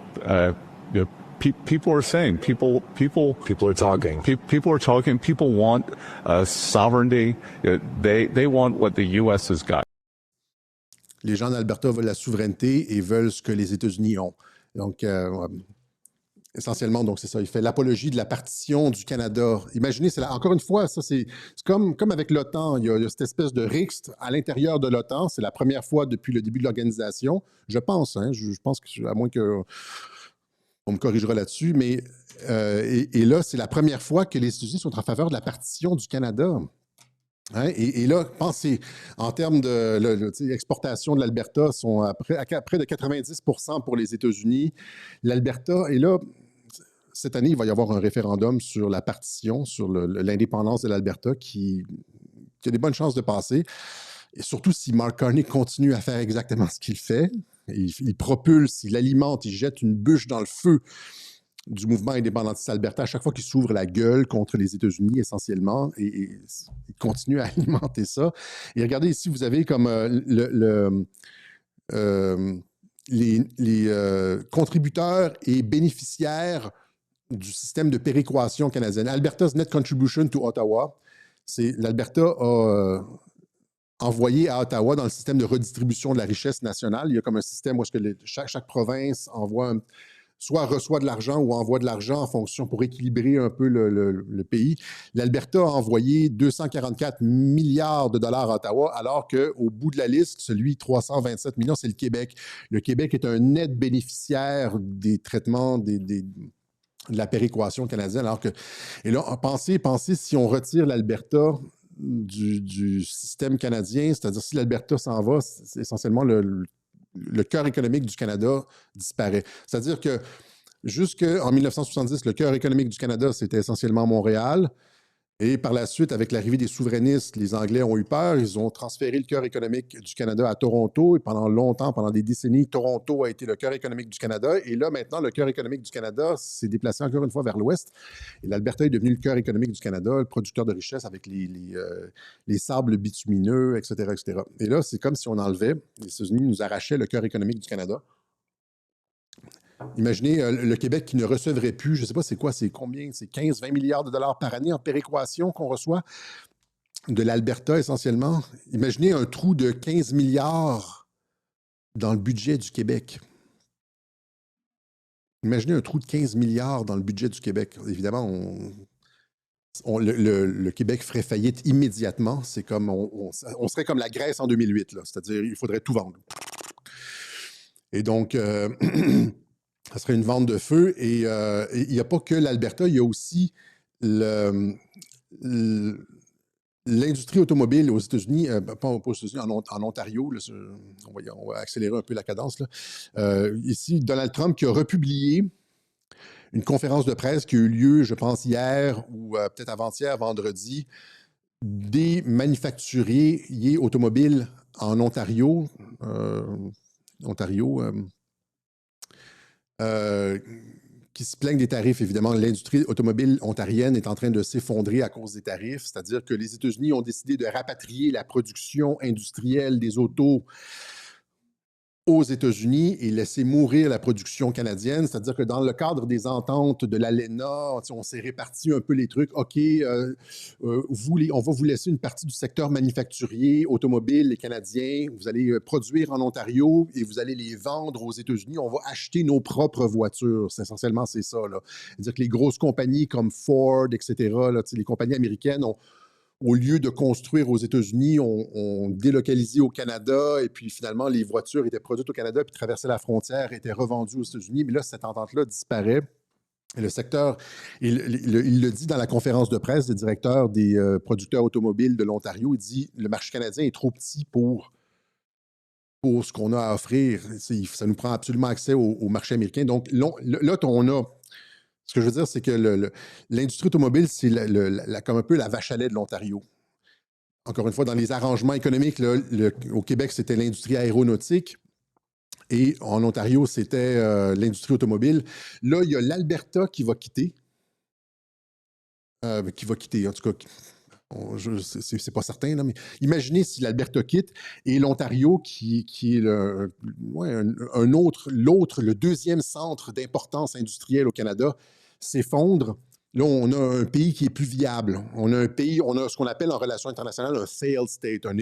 people are saying, people are talking. People are talking. People want sovereignty. They want what the U.S. has got. Les gens d'Alberta veulent la souveraineté et veulent ce que les États-Unis ont. Donc, essentiellement, donc c'est ça. Il fait l'apologie de la partition du Canada. Imaginez, encore une fois, ça c'est comme avec l'OTAN. Il y a cette espèce de rixe à l'intérieur de l'OTAN. C'est la première fois depuis le début de l'organisation. Je pense, je pense que, à moins que on me corrigera là-dessus, mais et là, c'est la première fois que les États-Unis sont en faveur de la partition du Canada. Hein? Et là, pensez, en termes de l'exportation de l'Alberta, sont à près de 90% pour les États-Unis. L'Alberta, et là, cette année, il va y avoir un référendum sur la partition, sur l'indépendance de l'Alberta qui a des bonnes chances de passer. Et surtout si Mark Carney continue à faire exactement ce qu'il fait. Il propulse, il alimente, il jette une bûche dans le feu du mouvement indépendantiste Alberta à chaque fois qu'il s'ouvre la gueule contre les États-Unis essentiellement, et il continue à alimenter ça. Et regardez ici, vous avez comme les contributeurs et bénéficiaires du système de péréquation canadienne. Alberta's Net Contribution to Ottawa, c'est l'Alberta a envoyé à Ottawa dans le système de redistribution de la richesse nationale. Il y a comme un système où est-ce que chaque province envoie soit reçoit de l'argent ou envoie de l'argent en fonction pour équilibrer un peu le pays. L'Alberta a envoyé 244 milliards de dollars à Ottawa, alors qu'au bout de la liste, celui 327 millions, c'est le Québec. Le Québec est un net bénéficiaire des traitements de la péréquation canadienne. Alors que, et là, pensez si on retire l'Alberta du système canadien, c'est-à-dire si l'Alberta s'en va, c'est essentiellement le cœur économique du Canada disparaît. C'est-à-dire que jusqu'en 1970, le cœur économique du Canada, c'était essentiellement Montréal. Et par la suite, avec l'arrivée des souverainistes, les Anglais ont eu peur. Ils ont transféré le cœur économique du Canada à Toronto. Et pendant longtemps, pendant des décennies, Toronto a été le cœur économique du Canada. Et là, maintenant, le cœur économique du Canada s'est déplacé encore une fois vers l'ouest. Et l'Alberta est devenu le cœur économique du Canada, le producteur de richesse avec les sables bitumineux, etc., etc. Et là, c'est comme si on enlevait, les États-Unis nous arrachaient le cœur économique du Canada. Imaginez le Québec qui ne recevrait plus, je ne sais pas c'est quoi, c'est combien, c'est 15-20 milliards de dollars par année en péréquation qu'on reçoit de l'Alberta essentiellement. Imaginez un trou de 15 milliards dans le budget du Québec. Imaginez un trou de 15 milliards dans le budget du Québec. Évidemment, le Québec ferait faillite immédiatement. C'est comme on serait comme la Grèce en 2008, là. C'est-à-dire il faudrait tout vendre. Et donc, ça serait une vente de feu. Et il n'y a pas que l'Alberta, il y a aussi l'industrie automobile aux États-Unis, pas aux États-Unis, en Ontario. Là, on va accélérer un peu la cadence. Là. Ici, Donald Trump qui a republié une conférence de presse qui a eu lieu, je pense, hier ou peut-être avant-hier, vendredi, des manufacturiers automobiles en Ontario, qui se plaignent des tarifs. Évidemment, l'industrie automobile ontarienne est en train de s'effondrer à cause des tarifs, c'est-à-dire que les États-Unis ont décidé de rapatrier la production industrielle des autos aux États-Unis et laisser mourir la production canadienne. C'est-à-dire que dans le cadre des ententes de l'ALENA, on s'est réparti un peu les trucs. OK, on va vous laisser une partie du secteur manufacturier, automobile, les Canadiens. Vous allez produire en Ontario et vous allez les vendre aux États-Unis. On va acheter nos propres voitures. Essentiellement, c'est ça. Là. C'est-à-dire que les grosses compagnies comme Ford, etc., là, les compagnies américaines au lieu de construire aux États-Unis, on délocalisé au Canada et puis finalement, les voitures étaient produites au Canada puis traversaient la frontière, étaient revendues aux États-Unis. Mais là, cette entente-là disparaît. Et le secteur, il le dit dans la conférence de presse, le directeur des producteurs automobiles de l'Ontario, il dit le marché canadien est trop petit pour ce qu'on a à offrir. Ça nous prend absolument accès au marché américain. Donc là, on a... Ce que je veux dire, c'est que l'industrie automobile, c'est comme un peu la vache à lait de l'Ontario. Encore une fois, dans les arrangements économiques, là, au Québec, c'était l'industrie aéronautique et en Ontario, c'était l'industrie automobile. Là, il y a l'Alberta qui va quitter. En tout cas, c'est pas certain, là, mais imaginez si l'Alberta quitte et l'Ontario, qui est le deuxième centre d'importance industrielle au Canada, s'effondre. Là, on a un pays qui est plus viable. On a ce qu'on appelle en relations internationales un failed state, un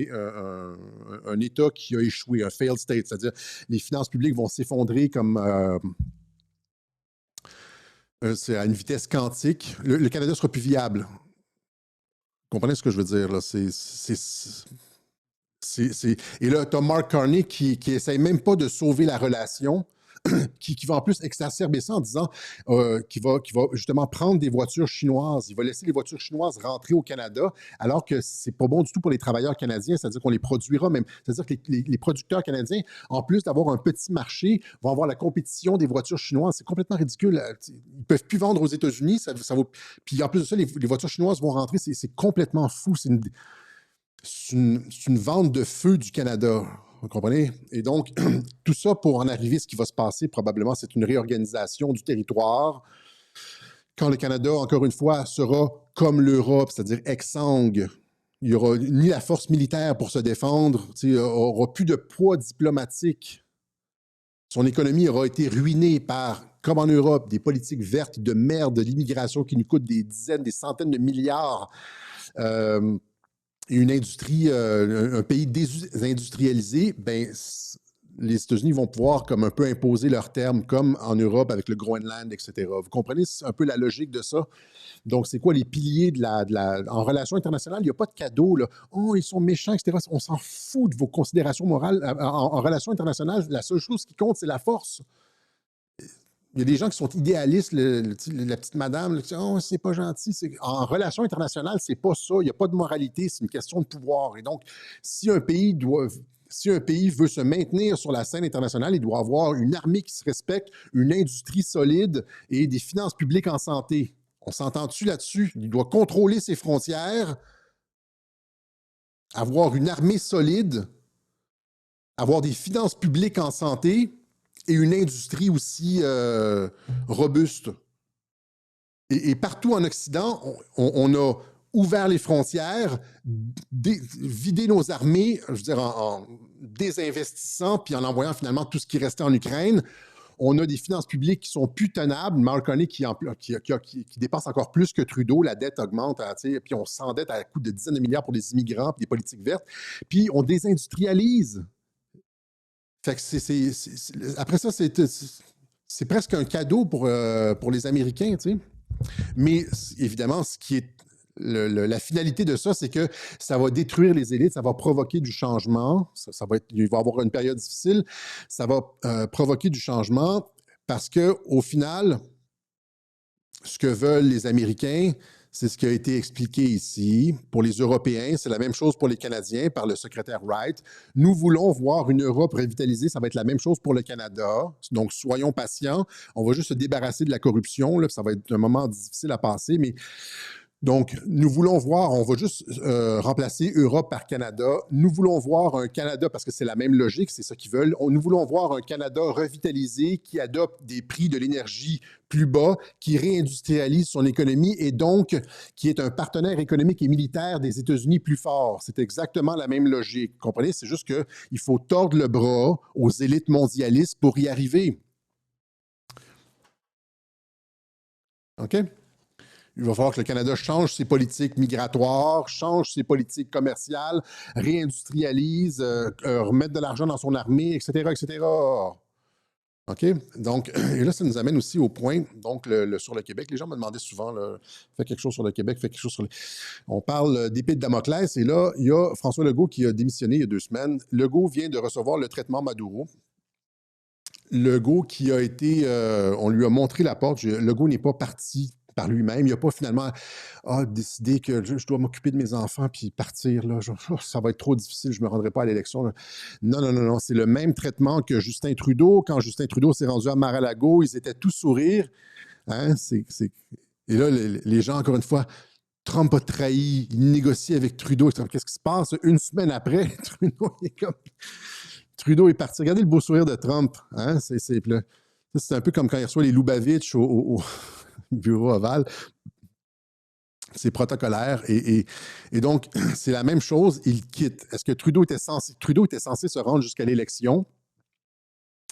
État qui a échoué, un failed state, c'est-à-dire les finances publiques vont s'effondrer comme... c'est à une vitesse quantique. Le Canada sera plus viable. Vous comprenez ce que je veux dire, là? Et là, tu as Mark Carney qui essaye même pas de sauver la relation, qui va en plus exacerber ça en disant qu'il va justement prendre des voitures chinoises. Il va laisser les voitures chinoises rentrer au Canada, alors que c'est pas bon du tout pour les travailleurs canadiens, c'est-à-dire qu'on les produira même. C'est-à-dire que les producteurs canadiens, en plus d'avoir un petit marché, vont avoir la compétition des voitures chinoises. C'est complètement ridicule. Ils peuvent plus vendre aux États-Unis. Puis en plus de ça, les voitures chinoises vont rentrer. C'est complètement fou. C'est une vente de feu du Canada. Vous comprenez? Et donc, tout ça pour en arriver, ce qui va se passer, probablement, c'est une réorganisation du territoire. Quand le Canada, encore une fois, sera comme l'Europe, c'est-à-dire exsangue, il n'y aura ni la force militaire pour se défendre, il n'aura plus de poids diplomatique. Son économie aura été ruinée par, comme en Europe, des politiques vertes de merde, de l'immigration qui nous coûte des dizaines, des centaines de milliards. Et une industrie, un pays désindustrialisé, ben, les États-Unis vont pouvoir comme un peu imposer leurs termes, comme en Europe avec le Groenland, etc. Vous comprenez un peu la logique de ça? Donc, c'est quoi les piliers en relations internationales? Il n'y a pas de cadeau, là. Oh, ils sont méchants, etc. On s'en fout de vos considérations morales. En relations internationales, la seule chose qui compte, c'est la force. Il y a des gens qui sont idéalistes, la petite madame, qui dit « Oh, c'est pas gentil. » En relations internationales, c'est pas ça. Il n'y a pas de moralité, c'est une question de pouvoir. Et donc, si un pays veut se maintenir sur la scène internationale, il doit avoir une armée qui se respecte, une industrie solide et des finances publiques en santé. On s'entend-tu là-dessus? Il doit contrôler ses frontières, avoir une armée solide, avoir des finances publiques en santé et une industrie aussi robuste. Et partout en Occident, on a ouvert les frontières, vidé nos armées, je veux dire, en désinvestissant puis en envoyant finalement tout ce qui restait en Ukraine. On a des finances publiques qui sont plus tenables. Mark Carney qui dépense encore plus que Trudeau. La dette augmente, puis on s'endette à coût de dizaines de milliards pour les immigrants puis des politiques vertes. Puis on désindustrialise. Fait que après ça, c'est presque un cadeau pour les Américains, tu sais. Mais évidemment, ce qui est la finalité de ça, c'est que ça va détruire les élites, ça va provoquer du changement. Il va y avoir une période difficile. Ça va provoquer du changement parce qu'au final, ce que veulent les Américains, c'est ce qui a été expliqué ici. Pour les Européens, c'est la même chose pour les Canadiens par le secrétaire Wright. Nous voulons voir une Europe revitalisée. Ça va être la même chose pour le Canada. Donc, soyons patients. On va juste se débarrasser de la corruption. Là. Ça va être un moment difficile à passer, mais donc, nous voulons voir, on va juste remplacer Europe par Canada. Nous voulons voir un Canada, parce que c'est la même logique, c'est ça qu'ils veulent. Nous voulons voir un Canada revitalisé qui adopte des prix de l'énergie plus bas, qui réindustrialise son économie et donc qui est un partenaire économique et militaire des États-Unis plus fort. C'est exactement la même logique. Vous comprenez? C'est juste qu'il faut tordre le bras aux élites mondialistes pour y arriver. OK? Il va falloir que le Canada change ses politiques migratoires, change ses politiques commerciales, réindustrialise, remette de l'argent dans son armée, etc., etc. OK? Donc, et là, ça nous amène aussi au point, donc, sur le Québec. Les gens me demandaient souvent, là, fais quelque chose sur le Québec, fais quelque chose sur le... On parle d'épée de Damoclès, et là, il y a François Legault qui a démissionné il y a 2 semaines. Legault vient de recevoir le traitement Maduro. Legault qui a été... on lui a montré la porte. Legault n'est pas parti par lui-même. Il n'a pas finalement décidé que je dois m'occuper de mes enfants puis partir. Là, ça va être trop difficile, je ne me rendrai pas à l'élection. Là. Non. C'est le même traitement que Justin Trudeau. Quand Justin Trudeau s'est rendu à Mar-a-Lago, ils étaient tous sourires. Hein? Et là, les gens, encore une fois, Trump a trahi, il négocie avec Trudeau. Qu'est-ce qui se passe? 1 semaine après, Trudeau est parti. Regardez le beau sourire de Trump. Hein? C'est un peu comme quand il reçoit les Lubavitch au bureau ovale. C'est protocolaire. Et donc, c'est la même chose. Il quitte. Est-ce que Trudeau était censé se rendre jusqu'à l'élection?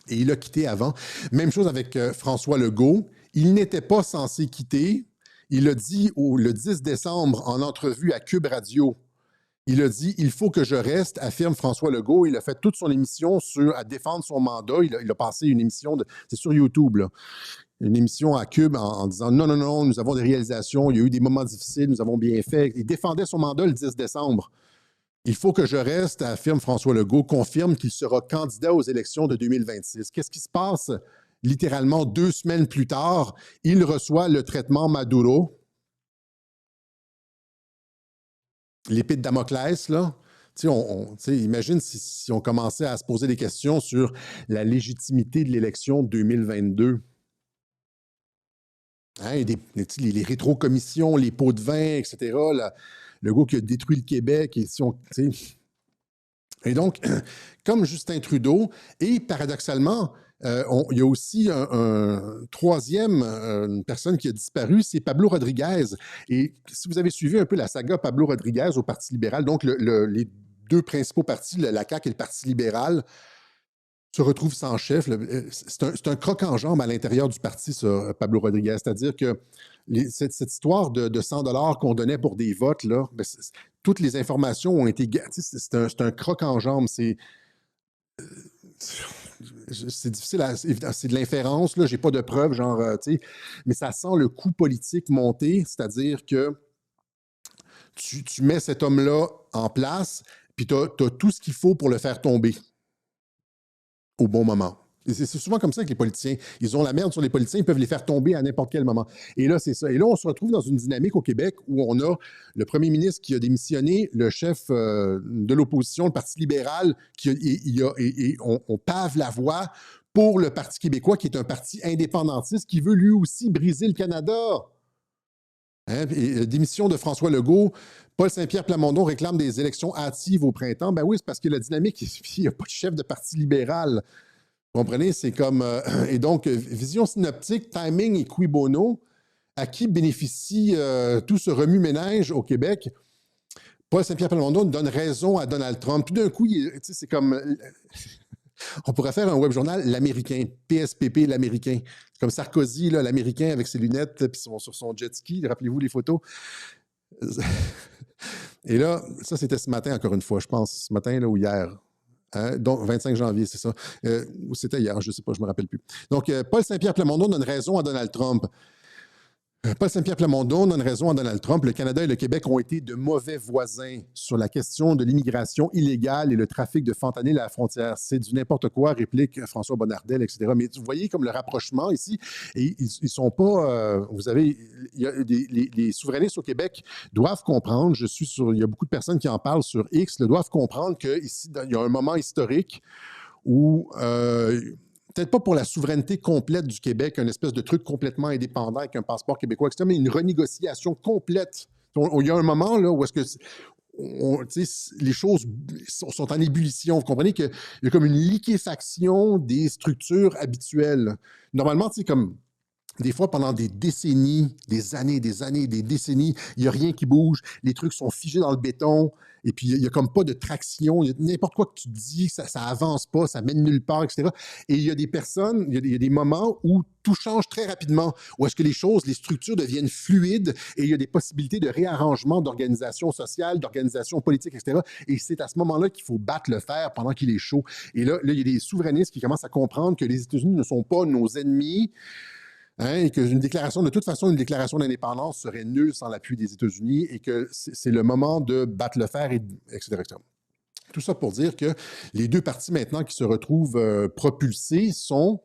Et il a quitté avant. Même chose avec François Legault. Il n'était pas censé quitter. Il a dit le 10 décembre en entrevue à Cube Radio. Il a dit « Il faut que je reste », affirme François Legault. Il a fait toute son émission à défendre son mandat. Il a passé une émission, c'est sur YouTube, là, une émission à Cube en disant « Non, nous avons des réalisations, il y a eu des moments difficiles, nous avons bien fait ». Il défendait son mandat le 10 décembre. « Il faut que je reste », affirme François Legault, confirme qu'il sera candidat aux élections de 2026. Qu'est-ce qui se passe? Littéralement 2 semaines plus tard, il reçoit le traitement Maduro. L'épée de Damoclès, là. Imagine si on commençait à se poser des questions sur la légitimité de l'élection 2022. Hein, les rétrocommissions, les pots de vin, etc. Le gars qui a détruit le Québec. Et donc, comme Justin Trudeau, et paradoxalement, il y a aussi un troisième personne qui a disparu, c'est Pablo Rodriguez. Et si vous avez suivi un peu la saga Pablo Rodriguez au Parti libéral, donc les 2 principaux partis, la CAQ et le Parti libéral, se retrouvent sans chef. C'est un croc en jambe à l'intérieur du parti, ça, Pablo Rodriguez. C'est-à-dire que cette histoire de 100 $ qu'on donnait pour des votes, là, toutes les informations ont été... C'est un croc en jambe. C'est difficile, c'est de l'inférence, là, j'ai pas de preuves, mais ça sent le coup politique monter, c'est-à-dire que tu mets cet homme-là en place, puis tu as tout ce qu'il faut pour le faire tomber au bon moment. Et c'est souvent comme ça que les politiciens, ils ont la merde sur les politiciens, ils peuvent les faire tomber à n'importe quel moment. Et là, c'est ça. Et là, on se retrouve dans une dynamique au Québec où on a le premier ministre qui a démissionné, le chef de l'opposition, le Parti libéral, on pave la voie pour le Parti québécois, qui est un parti indépendantiste qui veut lui aussi briser le Canada. Hein? Et démission de François Legault, Paul Saint-Pierre Plamondon réclame des élections hâtives au printemps. Ben oui, c'est parce que la dynamique, il n'y a pas de chef de Parti libéral. Vous comprenez? C'est comme... et donc, vision synoptique, timing et cui bono, à qui bénéficie tout ce remue-ménage au Québec? Paul Saint-Pierre Plamondon donne raison à Donald Trump. Tout d'un coup, c'est comme... On pourrait faire un web journal, l'américain, PSPP, l'américain. Comme Sarkozy, là, l'américain avec ses lunettes puis sur son jet ski. Rappelez-vous les photos? Et là, ça, c'était ce matin, encore une fois, je pense, ce matin là, ou hier. Hein? Donc, 25 janvier, c'est ça. Ou c'était hier, je ne sais pas, je ne me rappelle plus. Donc, Paul Saint-Pierre Plamondon donne raison à Donald Trump. Paul Saint-Pierre Plamondon donne raison à Donald Trump. Le Canada et le Québec ont été de mauvais voisins sur la question de l'immigration illégale et le trafic de fentanyl à la frontière. C'est du n'importe quoi, réplique François Bonnardel, etc. Mais vous voyez comme le rapprochement ici, et ils sont pas... vous avez... Les souverainistes au Québec doivent comprendre, il y a beaucoup de personnes qui en parlent sur X, doivent comprendre qu'ici, il y a un moment historique où... peut-être pas pour la souveraineté complète du Québec, un espèce de truc complètement indépendant avec un passeport québécois, etc., mais une renégociation complète. Il y a un moment là, où est-ce que les choses sont en ébullition. Vous comprenez qu'il y a comme une liquéfaction des structures habituelles. Normalement, comme des fois, pendant des décennies, des années, des décennies, il n'y a rien qui bouge, les trucs sont figés dans le béton, et puis il n'y a comme pas de traction, n'importe quoi que tu dis, ça avance pas, ça mène nulle part, etc. Et il y a des personnes, il y a des moments où tout change très rapidement, où est-ce que les structures deviennent fluides, et il y a des possibilités de réarrangement d'organisation sociale, d'organisation politique, etc. Et c'est à ce moment-là qu'il faut battre le fer pendant qu'il est chaud. Et là, il y a des souverainistes qui commencent à comprendre que les États-Unis ne sont pas nos ennemis, et qu'une déclaration, de toute façon, une déclaration d'indépendance serait nulle sans l'appui des États-Unis et que c'est le moment de battre le fer, etc., etc. Tout ça pour dire que les deux partis maintenant qui se retrouvent propulsés sont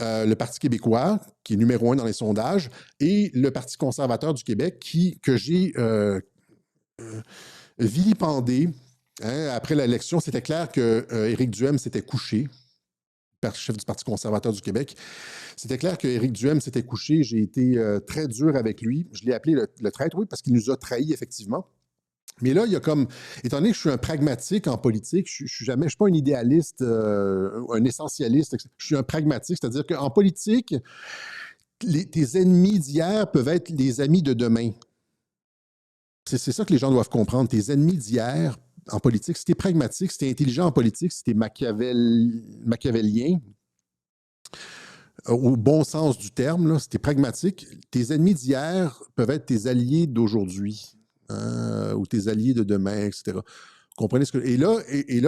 le Parti québécois, qui est numéro 1 dans les sondages, et le Parti conservateur du Québec, que j'ai vilipendé. Après l'élection, c'était clair qu'Éric Duhem s'était couché, chef du Parti conservateur du Québec. C'était clair qu'Éric Duhem s'était couché. J'ai été très dur avec lui. Je l'ai appelé le traître, oui, parce qu'il nous a trahis, effectivement. Mais là, il y a comme... Étant donné que je suis un pragmatique en politique, je ne suis pas un idéaliste, un essentialiste, je suis un pragmatique, c'est-à-dire qu'en politique, tes ennemis d'hier peuvent être les amis de demain. C'est ça que les gens doivent comprendre. Tes ennemis d'hier en politique, si tu es pragmatique, si tu es intelligent en politique, si tu es machiavélien, au bon sens du terme, là, si tu es pragmatique, tes ennemis d'hier peuvent être tes alliés d'aujourd'hui, ou tes alliés de demain, etc. Vous comprenez ce que... Et là,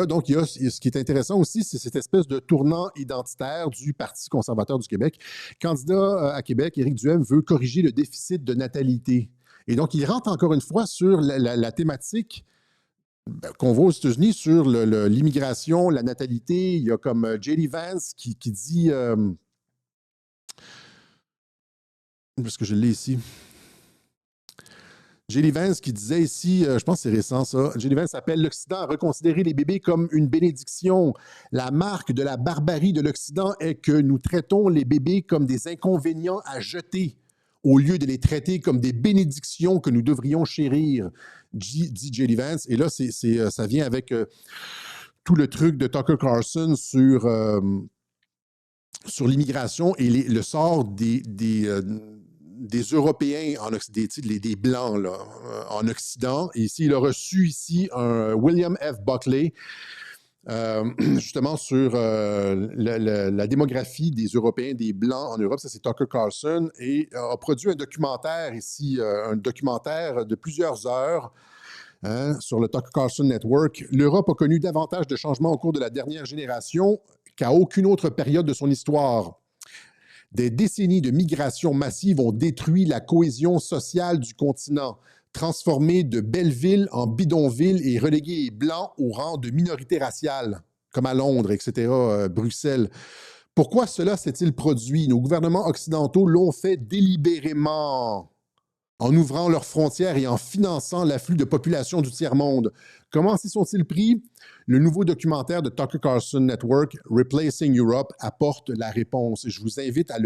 donc, il y a ce qui est intéressant aussi, c'est cette espèce de tournant identitaire du Parti conservateur du Québec. Candidat à Québec, Éric Duhem veut corriger le déficit de natalité. Et donc, il rentre encore une fois sur la thématique qu'on voit aux États-Unis sur l'immigration, la natalité. Il y a comme J.D. Vance qui dit... parce que je l'ai ici. J.D. Vance qui disait ici, je pense que c'est récent ça, J.D. Vance appelle l'Occident à reconsidérer les bébés comme une bénédiction. La marque de la barbarie de l'Occident est que nous traitons les bébés comme des inconvénients à jeter au lieu de les traiter comme des bénédictions que nous devrions chérir, dit J.D. Vance. Et là, ça vient avec tout le truc de Tucker Carlson sur l'immigration et le sort des Européens, des Blancs là, en Occident. Et ici, il a reçu un William F. Buckley, justement sur la démographie des Européens, des Blancs en Europe. Ça, c'est Tucker Carlson. Et a produit un documentaire ici, un documentaire de plusieurs heures sur le Tucker Carlson Network. L'Europe a connu davantage de changements au cours de la dernière génération qu'à aucune autre période de son histoire. Des décennies de migration massive ont détruit la cohésion sociale du continent, transformé de belles villes en bidonvilles et relégué les Blancs au rang de minorité raciale, comme à Londres, etc., Bruxelles. Pourquoi cela s'est-il produit? Nos gouvernements occidentaux l'ont fait délibérément, en ouvrant leurs frontières et en finançant l'afflux de population du tiers-monde. Comment s'y sont-ils pris? Le nouveau documentaire de Tucker Carlson Network, Replacing Europe, apporte la réponse. Et je vous invite à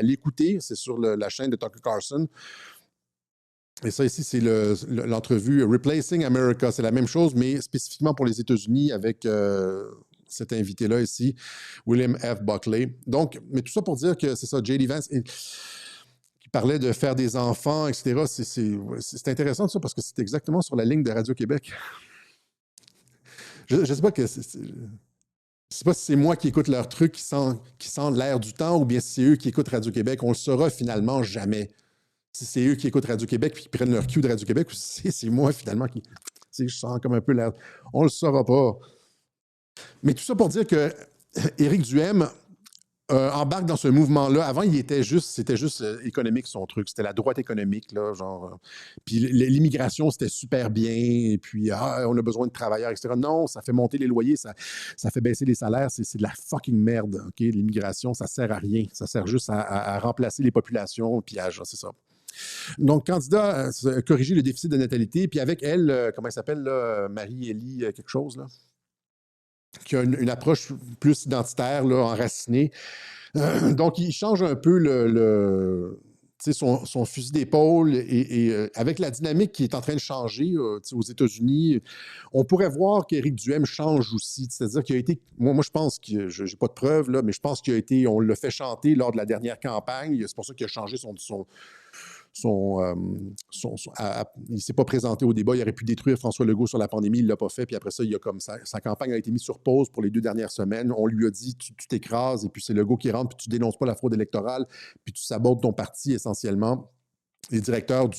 l'écouter. C'est sur la chaîne de Tucker Carlson. Et ça ici, c'est l'entrevue Replacing America. C'est la même chose, mais spécifiquement pour les États-Unis avec cet invité-là ici, William F. Buckley. Donc, mais tout ça pour dire que c'est ça, J.D. Vance... qui parlait de faire des enfants, etc. C'est intéressant ça parce que c'est exactement sur la ligne de Radio-Québec. Je ne sais pas que... Je sais pas si c'est moi qui écoute leur truc qui sent l'air du temps ou bien si c'est eux qui écoutent Radio-Québec. On le saura finalement jamais. Si c'est eux qui écoutent Radio-Québec puis qui prennent leur cue de Radio-Québec, ou si c'est moi finalement qui... Je sens comme un peu l'air... On le saura pas. Mais tout ça pour dire que Éric Duhem embarque dans ce mouvement-là. Avant, c'était juste économique, son truc. C'était la droite économique, là, genre. Puis l'immigration, c'était super bien. Et puis, on a besoin de travailleurs, etc. Non, ça fait monter les loyers, ça fait baisser les salaires. C'est de la fucking merde, OK? L'immigration, ça sert à rien. Ça sert juste à remplacer les populations, pillage, c'est ça. Donc, candidat à corriger le déficit de natalité. Puis avec elle, comment elle s'appelle, là, Marie-Élie, quelque chose, là, qui a une approche plus identitaire, là, enracinée. Donc, il change un peu son fusil d'épaule et avec la dynamique qui est en train de changer aux États-Unis, on pourrait voir qu'Éric Duhem change aussi. C'est-à-dire qu'il a été, moi je pense que, je n'ai pas de preuves, là, mais je pense qu'il a été, on l'a fait chanter lors de la dernière campagne. C'est pour ça qu'il a changé il ne s'est pas présenté au débat. Il aurait pu détruire François Legault sur la pandémie. Il ne l'a pas fait. Puis après ça, sa campagne a été mise sur pause pour les 2 dernières semaines. On lui a dit, tu t'écrases et puis c'est Legault qui rentre, puis tu dénonces pas la fraude électorale, puis tu sabotes ton parti essentiellement. Les directeurs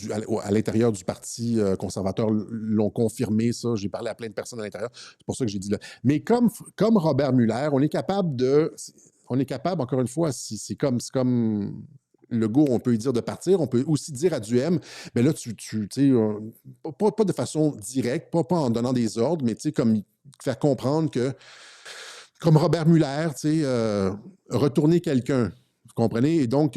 à l'intérieur du Parti conservateur l'ont confirmé, ça. J'ai parlé à plein de personnes à l'intérieur. C'est pour ça que j'ai dit là. Mais comme Robert Muller, on est capable, encore une fois, c'est comme Legault, on peut lui dire de partir. On peut aussi dire à Duhem, mais là, tu sais, pas de façon directe, pas en donnant des ordres, mais tu sais, comme faire comprendre que, comme Robert Muller, tu sais, retourner quelqu'un. Vous comprenez? Et donc,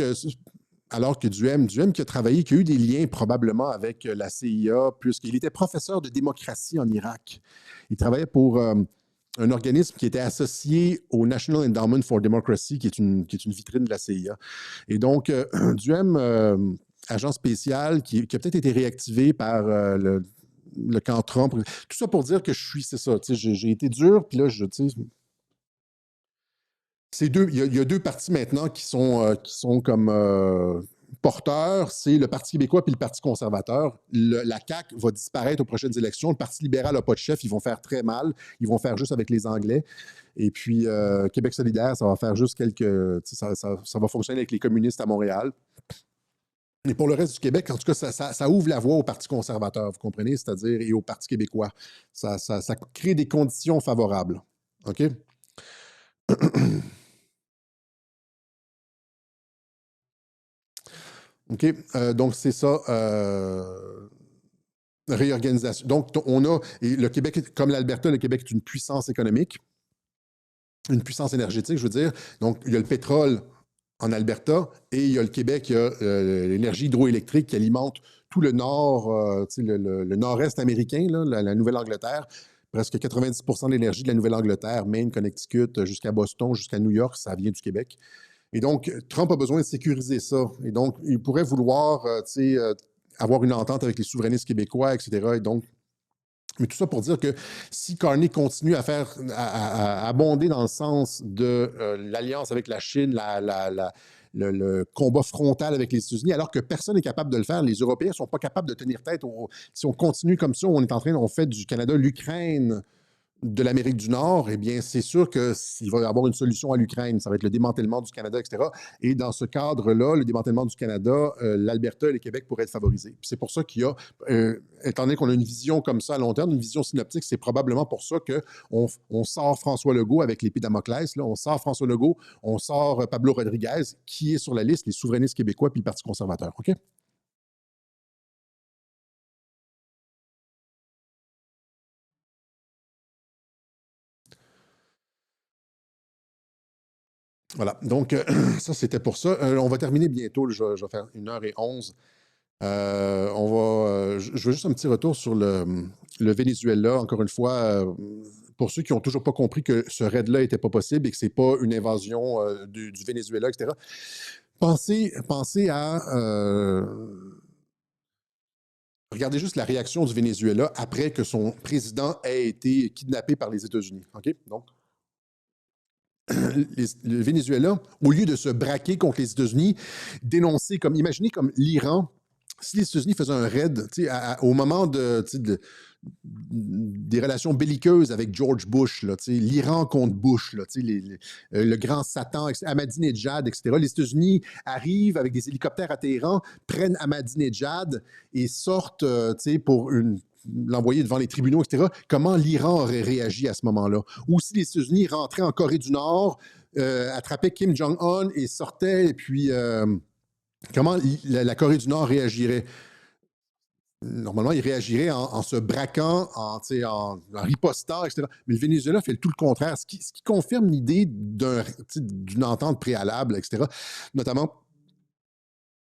alors que Duhem qui a travaillé, qui a eu des liens probablement avec la CIA, puisqu'il était professeur de démocratie en Irak. Il travaillait pour un organisme qui était associé au National Endowment for Democracy, qui est une vitrine de la CIA. Et donc, Duhem, agent spécial, qui a peut-être été réactivé par le camp Trump. Tout ça pour dire que c'est ça, j'ai été dur, puis là, il y a 2 partis maintenant qui sont comme porteurs, c'est le Parti québécois puis le Parti conservateur. La CAQ va disparaître aux prochaines élections. Le Parti libéral n'a pas de chef. Ils vont faire très mal. Ils vont faire juste avec les Anglais. Et puis, Québec solidaire, ça va faire juste ça va fonctionner avec les communistes à Montréal. Et pour le reste du Québec, en tout cas, ça ouvre la voie au Parti conservateur, vous comprenez? C'est-à-dire, et au Parti québécois. Ça crée des conditions favorables. OK? OK. Donc, c'est ça. Réorganisation. Donc, on a, et le Québec, comme l'Alberta, le Québec est une puissance économique, une puissance énergétique, je veux dire. Donc, il y a le pétrole en Alberta et il y a le Québec, il y a l'énergie hydroélectrique qui alimente tout le nord, le nord-est américain, là, la Nouvelle-Angleterre. Presque 90% de l'énergie de la Nouvelle-Angleterre, Maine, Connecticut, jusqu'à Boston, jusqu'à New York, ça vient du Québec. Et donc, Trump a besoin de sécuriser ça. Et donc, il pourrait vouloir avoir une entente avec les souverainistes québécois, etc. Et donc, mais tout ça pour dire que si Carney continue à abonder dans le sens de l'alliance avec la Chine, le combat frontal avec les États-Unis, alors que personne n'est capable de le faire, les Européens ne sont pas capables de tenir tête. Si on continue comme ça, on fait du Canada l'Ukraine de l'Amérique du Nord, eh bien, c'est sûr qu'il va y avoir une solution à l'Ukraine. Ça va être le démantèlement du Canada, etc. Et dans ce cadre-là, le démantèlement du Canada, l'Alberta et le Québec pourraient être favorisés. Puis c'est pour ça qu'il y a, étant donné qu'on a une vision comme ça à long terme, une vision synoptique, c'est probablement pour ça qu'on sort François Legault avec l'épée Damoclès. Là, on sort François Legault, on sort Pablo Rodriguez, qui est sur la liste, les souverainistes québécois puis le Parti conservateur. OK? Voilà, donc ça, c'était pour ça. On va terminer bientôt, je vais faire 1h11. Je veux juste un petit retour sur le Venezuela. Encore une fois, pour ceux qui n'ont toujours pas compris que ce raid-là n'était pas possible et que ce n'est pas une invasion du Venezuela, etc., pensez à... regardez juste la réaction du Venezuela après que son président ait été kidnappé par les États-Unis. OK? Donc, le Venezuela, au lieu de se braquer contre les États-Unis, imaginez comme l'Iran, si les États-Unis faisaient un raid au moment des relations belliqueuses avec George Bush, l'Iran contre Bush, le grand Satan, Ahmadinejad, etc. Les États-Unis arrivent avec des hélicoptères à Téhéran, prennent Ahmadinejad et sortent pour l'envoyer devant les tribunaux, etc., comment l'Iran aurait réagi à ce moment-là? Ou si les États-Unis rentraient en Corée du Nord, attrapaient Kim Jong-un et sortaient, et puis comment la Corée du Nord réagirait? Normalement, il réagirait en se braquant, en ripostant, etc. Mais le Venezuela fait tout le contraire, ce qui confirme l'idée d'une entente préalable, etc. Notamment,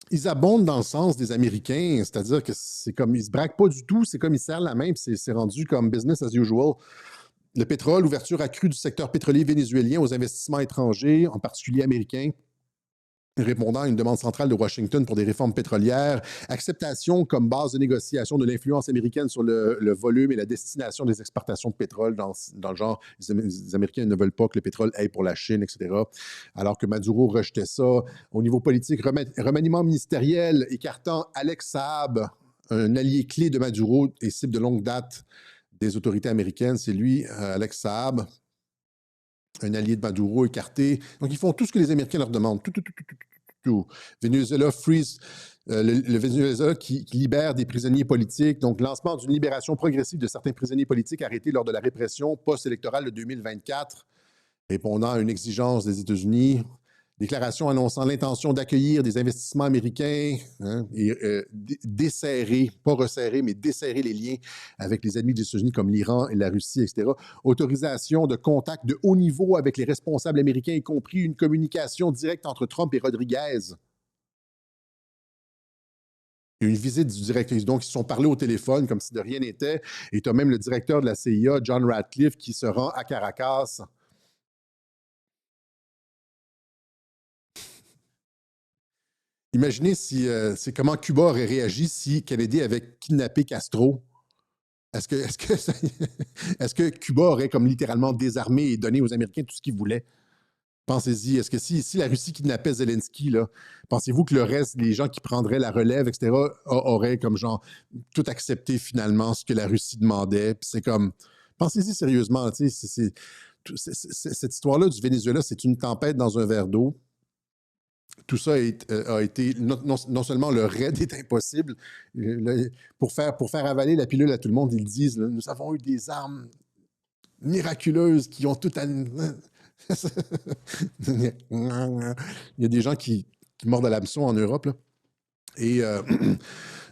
ils abondent dans le sens des Américains, c'est-à-dire que c'est comme, ils se braquent pas du tout, c'est comme ils serrent la main, puis c'est rendu comme business as usual. Le pétrole, ouverture accrue du secteur pétrolier vénézuélien aux investissements étrangers, en particulier américains, répondant à une demande centrale de Washington pour des réformes pétrolières, acceptation comme base de négociation de l'influence américaine sur le volume et la destination des exportations de pétrole dans le genre, les Américains ne veulent pas que le pétrole aille pour la Chine, etc. Alors que Maduro rejetait ça. Au niveau politique, remaniement ministériel écartant Alex Saab, un allié clé de Maduro et cible de longue date des autorités américaines, c'est lui, Alex Saab, un allié de Maduro écarté. Donc, ils font tout ce que les Américains leur demandent. Tout. Venezuela freeze, le Venezuela qui libère des prisonniers politiques. Donc, lancement d'une libération progressive de certains prisonniers politiques arrêtés lors de la répression post-électorale de 2024, répondant à une exigence des États-Unis. Déclaration annonçant l'intention d'accueillir des investissements américains et desserrer, pas resserrer, mais desserrer les liens avec les ennemis des États-Unis comme l'Iran et la Russie, etc. Autorisation de contact de haut niveau avec les responsables américains, y compris une communication directe entre Trump et Rodriguez. Une visite du directeur. Donc, ils se sont parlé au téléphone comme si de rien n'était. Et tu as même le directeur de la CIA, John Ratcliffe, qui se rend à Caracas. Imaginez c'est comment Cuba aurait réagi si Kennedy avait kidnappé Castro. Est-ce que Cuba aurait comme littéralement désarmé et donné aux Américains tout ce qu'ils voulaient? Pensez-y. Est-ce que si la Russie kidnappait Zelensky, là, pensez-vous que le reste, les gens qui prendraient la relève, etc., auraient comme genre tout accepté finalement ce que la Russie demandait? Puis c'est comme, pensez-y sérieusement, tu sais, cette histoire-là du Venezuela, c'est une tempête dans un verre d'eau. Tout ça a été, non seulement le raid est impossible, pour faire avaler la pilule à tout le monde, ils disent, là, nous avons eu des armes miraculeuses qui ont tout... Il y a des gens qui mordent à l'hameçon en Europe, là. Et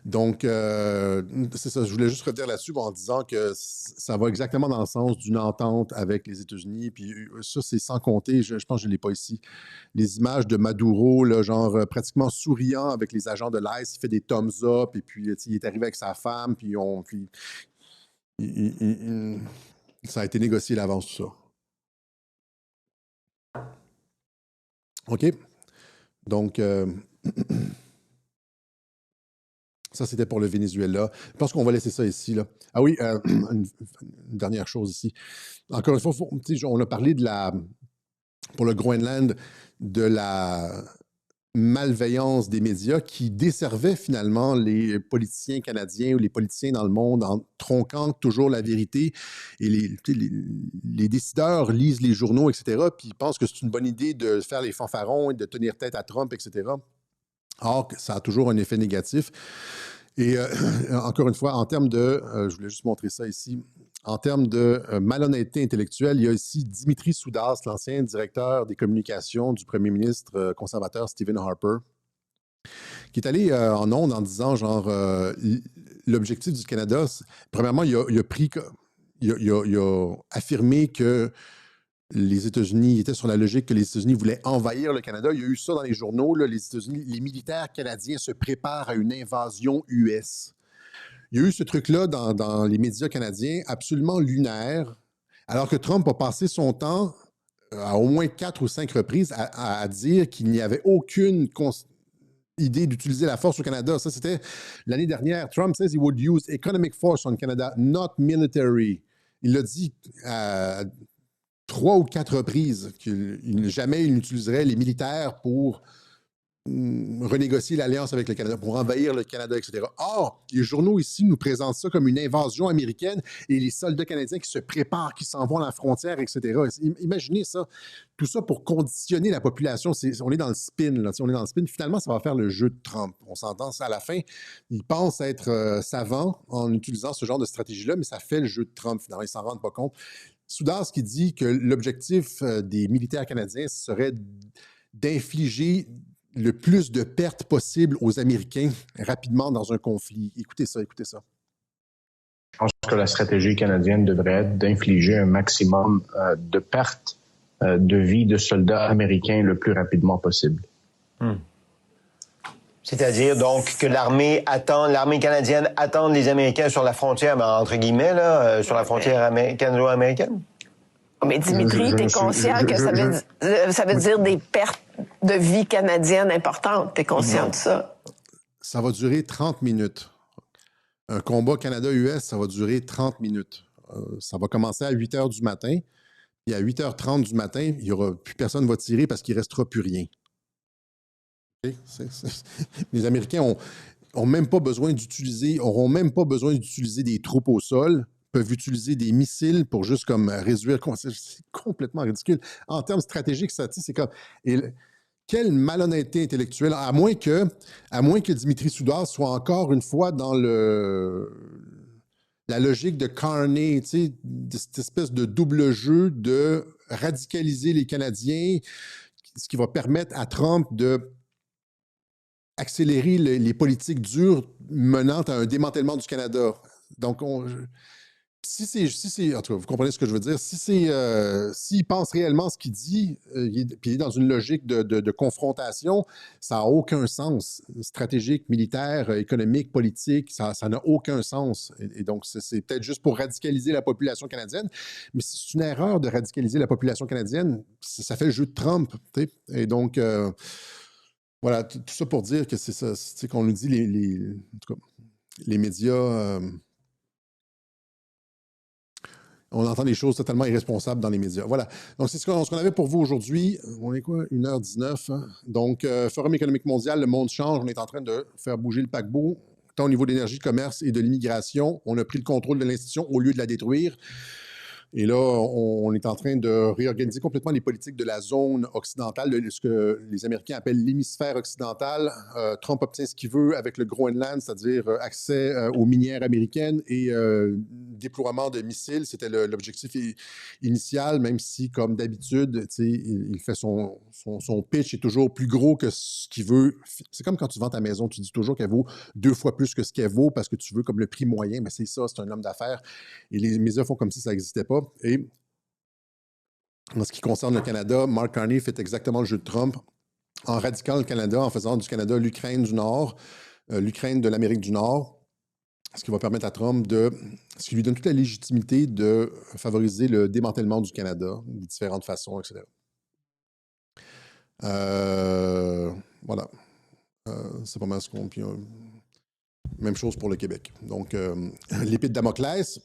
donc, c'est ça, je voulais juste revenir là-dessus en disant que ça va exactement dans le sens d'une entente avec les États-Unis. Puis ça, c'est sans compter, je pense que je ne l'ai pas ici, les images de Maduro, là, genre pratiquement souriant avec les agents de l'ICE, il fait des thumbs up, et puis il est arrivé avec sa femme, puis ça a été négocié à l'avance, tout ça. OK? Donc... Ça, c'était pour le Venezuela. Je pense qu'on va laisser ça ici, là. Ah oui, une dernière chose ici. Encore une fois, on a parlé pour le Groenland, de la malveillance des médias qui desservaient finalement les politiciens canadiens ou les politiciens dans le monde en tronquant toujours la vérité. Et les décideurs lisent les journaux, etc., puis ils pensent que c'est une bonne idée de faire les fanfarons et de tenir tête à Trump, etc. Or, ça a toujours un effet négatif. Et encore une fois, en termes de... je voulais juste montrer ça ici. En termes de malhonnêteté intellectuelle, il y a ici Dimitri Soudas, l'ancien directeur des communications du premier ministre conservateur Stephen Harper, qui est allé en ondes en disant, genre, l'objectif du Canada, premièrement, il a affirmé que les États-Unis étaient sur la logique que les États-Unis voulaient envahir le Canada. Il y a eu ça dans les journaux, là, les militaires canadiens se préparent à une invasion US. Il y a eu ce truc-là dans les médias canadiens, absolument lunaire, alors que Trump a passé son temps, à au moins 4 ou 5 reprises, à dire qu'il n'y avait aucune idée d'utiliser la force au Canada. Ça, c'était l'année dernière. Trump says he would use economic force on Canada, not military. Il l'a dit à 3 ou 4 reprises, jamais il n'utiliserait les militaires pour renégocier l'alliance avec le Canada, pour envahir le Canada, etc. Or, les journaux ici nous présentent ça comme une invasion américaine et les soldats canadiens qui se préparent, qui s'en vont à la frontière, etc. Imaginez ça. Tout ça pour conditionner la population. On est dans le spin, là. On est dans le spin. Finalement, ça va faire le jeu de Trump. On s'entend, ça à la fin. Il pense être savant en utilisant ce genre de stratégie-là, mais ça fait le jeu de Trump. Finalement, ils s'en rendent pas compte. Soudard, ce qui dit que l'objectif des militaires canadiens serait d'infliger le plus de pertes possibles aux Américains rapidement dans un conflit. Écoutez ça, écoutez ça. Je pense que la stratégie canadienne devrait être d'infliger un maximum de pertes de vie de soldats américains le plus rapidement possible. C'est-à-dire donc que l'armée canadienne attend les Américains sur la frontière, entre guillemets, là, sur la frontière canado-américaine? Mais Dimitri, t'es conscient que ça veut dire des pertes de vie canadienne importantes. T'es conscient de ça? Ça va durer 30 minutes. Un combat Canada-US, ça va durer 30 minutes. Ça va commencer à 8 h du matin. Et à 8h30 du matin, il y aura plus personne ne va tirer parce qu'il ne restera plus rien. Okay? Les Américains auront même pas besoin d'utiliser des troupes au sol, peuvent utiliser des missiles pour juste comme réduire. C'est complètement ridicule. En termes stratégiques, c'est comme. Quelle malhonnêteté intellectuelle, à moins que Dimitri Soudard soit encore une fois dans la logique de Carney, de cette espèce de double jeu de radicaliser les Canadiens, ce qui va permettre à Trump de accélérer les politiques dures menant à un démantèlement du Canada. Donc, en tout cas, vous comprenez ce que je veux dire. S'il pense réellement ce qu'il dit, puis il est dans une logique de confrontation, ça n'a aucun sens. Stratégique, militaire, économique, politique, ça n'a aucun sens. Et donc, c'est peut-être juste pour radicaliser la population canadienne, mais c'est une erreur de radicaliser la population canadienne. Ça fait le jeu de Trump. Et donc, voilà, tout ça pour dire que c'est ça, c'est qu'on nous dit en tout cas, les médias... on entend des choses totalement irresponsables dans les médias. Voilà. Donc, c'est ce qu'on avait pour vous aujourd'hui. On est quoi? 1h19. Hein? Donc, Forum économique mondial, le monde change. On est en train de faire bouger le paquebot, tant au niveau de l'énergie, commerce et de l'immigration. On a pris le contrôle de l'institution au lieu de la détruire. Et là, on est en train de réorganiser complètement les politiques de la zone occidentale, de ce que les Américains appellent l'hémisphère occidental. Trump obtient ce qu'il veut avec le Groenland, c'est-à-dire accès aux minières américaines et déploiement de missiles. C'était l'objectif initial, même si, comme d'habitude, il fait son pitch est toujours plus gros que ce qu'il veut. C'est comme quand tu vends ta maison, tu dis toujours qu'elle vaut 2 fois plus que ce qu'elle vaut parce que tu veux comme le prix moyen. Mais c'est ça, c'est un homme d'affaires. Et les médias font comme si ça n'existait pas. Et en ce qui concerne le Canada, Mark Carney fait exactement le jeu de Trump en radiquant le Canada, en faisant du Canada l'Ukraine du Nord, l'Ukraine de l'Amérique du Nord, ce qui va permettre à Trump ce qui lui donne toute la légitimité de favoriser le démantèlement du Canada de différentes façons, etc. Voilà. C'est pas mal ce qu'on... Puis, même chose pour le Québec. Donc, l'épée de Damoclès,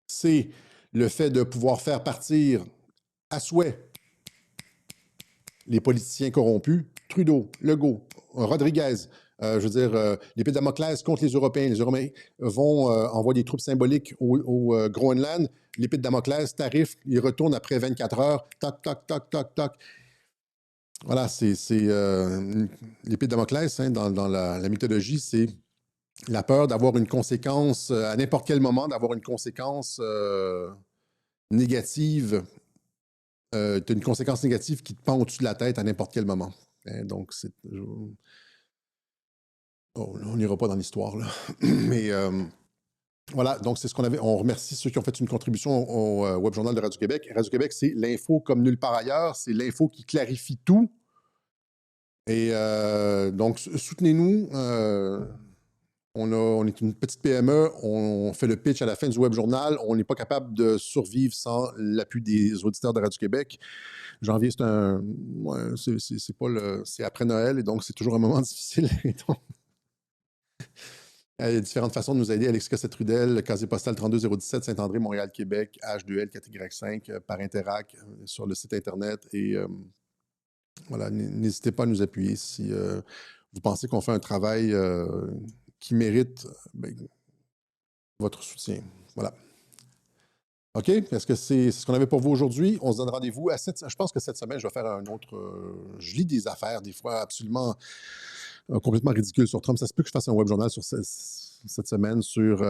c'est le fait de pouvoir faire partir à souhait les politiciens corrompus, Trudeau, Legault, Rodriguez, je veux dire, l'épée de Damoclès contre les Européens. Les Européens vont envoyer des troupes symboliques au Groenland. L'épée de Damoclès, tarif, ils retournent après 24 heures. Toc, toc, toc, toc, toc. Voilà, c'est l'épée de Damoclès, hein, dans la mythologie, c'est la peur d'avoir une conséquence, à n'importe quel moment, d'avoir une conséquence négative. Tu as une conséquence négative qui te pend au-dessus de la tête à n'importe quel moment. Hein, donc, on n'ira pas dans l'histoire, là. Mais voilà, donc c'est ce qu'on avait. On remercie ceux qui ont fait une contribution au Web Journal de Radio-Québec. Radio-Québec, c'est l'info comme nulle part ailleurs. C'est l'info qui clarifie tout. Et donc, soutenez-nous. On est une petite PME, on fait le pitch à la fin du Web Journal. On n'est pas capable de survivre sans l'appui des auditeurs de Radio-Québec. Janvier, c'est après Noël, et donc c'est toujours un moment difficile. Donc, il y a différentes façons de nous aider. Alex Cossette-Trudel, casier postal 32017, Saint-André, Montréal, Québec, H2L 4Y5, par Interac, sur le site Internet et Voilà, n'hésitez pas à nous appuyer si vous pensez qu'on fait un travail qui mérite votre soutien. Voilà. OK? Est-ce que c'est ce qu'on avait pour vous aujourd'hui? On se donne rendez-vous à je pense que cette semaine, je vais faire un autre. Je lis des affaires, des fois, absolument complètement ridicules sur Trump. Ça se peut que je fasse un web journal sur cette semaine sur,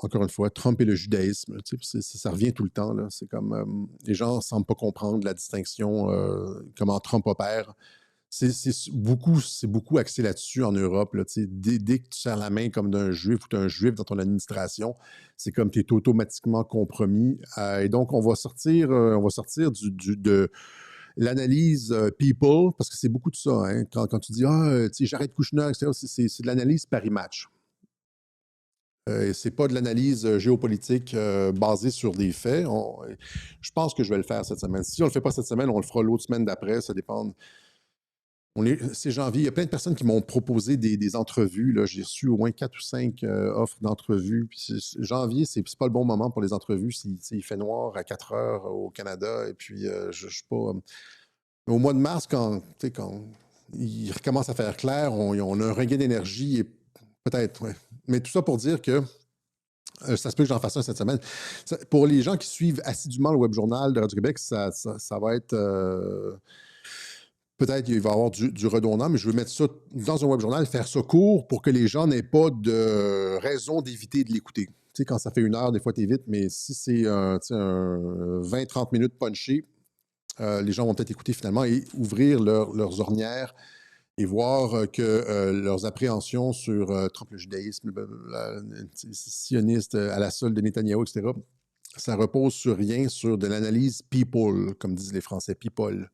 encore une fois, Trump et le judaïsme. Tu sais, ça revient tout le temps. Là. C'est comme les gens ne semblent pas comprendre la distinction, comment Trump opère. C'est beaucoup axé là-dessus en Europe. Là, dès que tu serres la main comme d'un juif ou tu as un juif dans ton administration, c'est comme tu es automatiquement compromis. Et donc, on va sortir de l'analyse people, parce que c'est beaucoup de ça. Hein, quand tu dis j'arrête Kouchner, etc., c'est de l'analyse pari-match. C'est pas de l'analyse géopolitique basée sur des faits. Je pense que je vais le faire cette semaine. Si on ne le fait pas cette semaine, on le fera l'autre semaine d'après. Ça dépend. C'est janvier. Il y a plein de personnes qui m'ont proposé des entrevues. J'ai reçu au moins 4 ou 5 offres d'entrevues. Puis janvier, c'est pas le bon moment pour les entrevues. Il fait noir à 4 heures au Canada. Et puis, je ne suis pas. Au mois de mars, quand il recommence à faire clair, on a un regain d'énergie et peut-être. Ouais. Mais tout ça pour dire que ça se peut que j'en fasse un cette semaine. Pour les gens qui suivent assidûment le Web Journal de Radio-Québec, ça va être. Peut-être qu'il va y avoir du redondant, mais je veux mettre ça dans un web journal, faire ça court pour que les gens n'aient pas de raison d'éviter de l'écouter. Tu sais, quand ça fait 1 heure, des fois, tu évites, mais si c'est un 20-30 minutes punché, les gens vont peut-être écouter finalement et ouvrir leurs ornières et voir que leurs appréhensions sur Trump, le judaïsme, sioniste, à la solde de Netanyahou, etc., ça repose sur rien, sur de l'analyse people, comme disent les Français, people.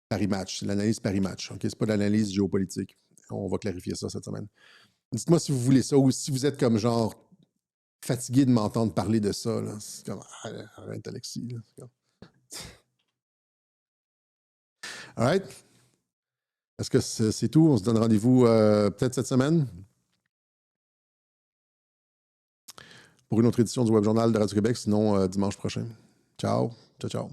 Pari-match, c'est l'analyse pari-match. Okay? Ce n'est pas de l'analyse géopolitique. On va clarifier ça cette semaine. Dites-moi si vous voulez ça ou si vous êtes comme genre fatigué de m'entendre parler de ça. Là. C'est comme arrête, Alexis. Là. All right? Est-ce que c'est tout? On se donne rendez-vous peut-être cette semaine pour une autre édition du Web Journal de Radio-Québec, sinon dimanche prochain. Ciao. Ciao, ciao.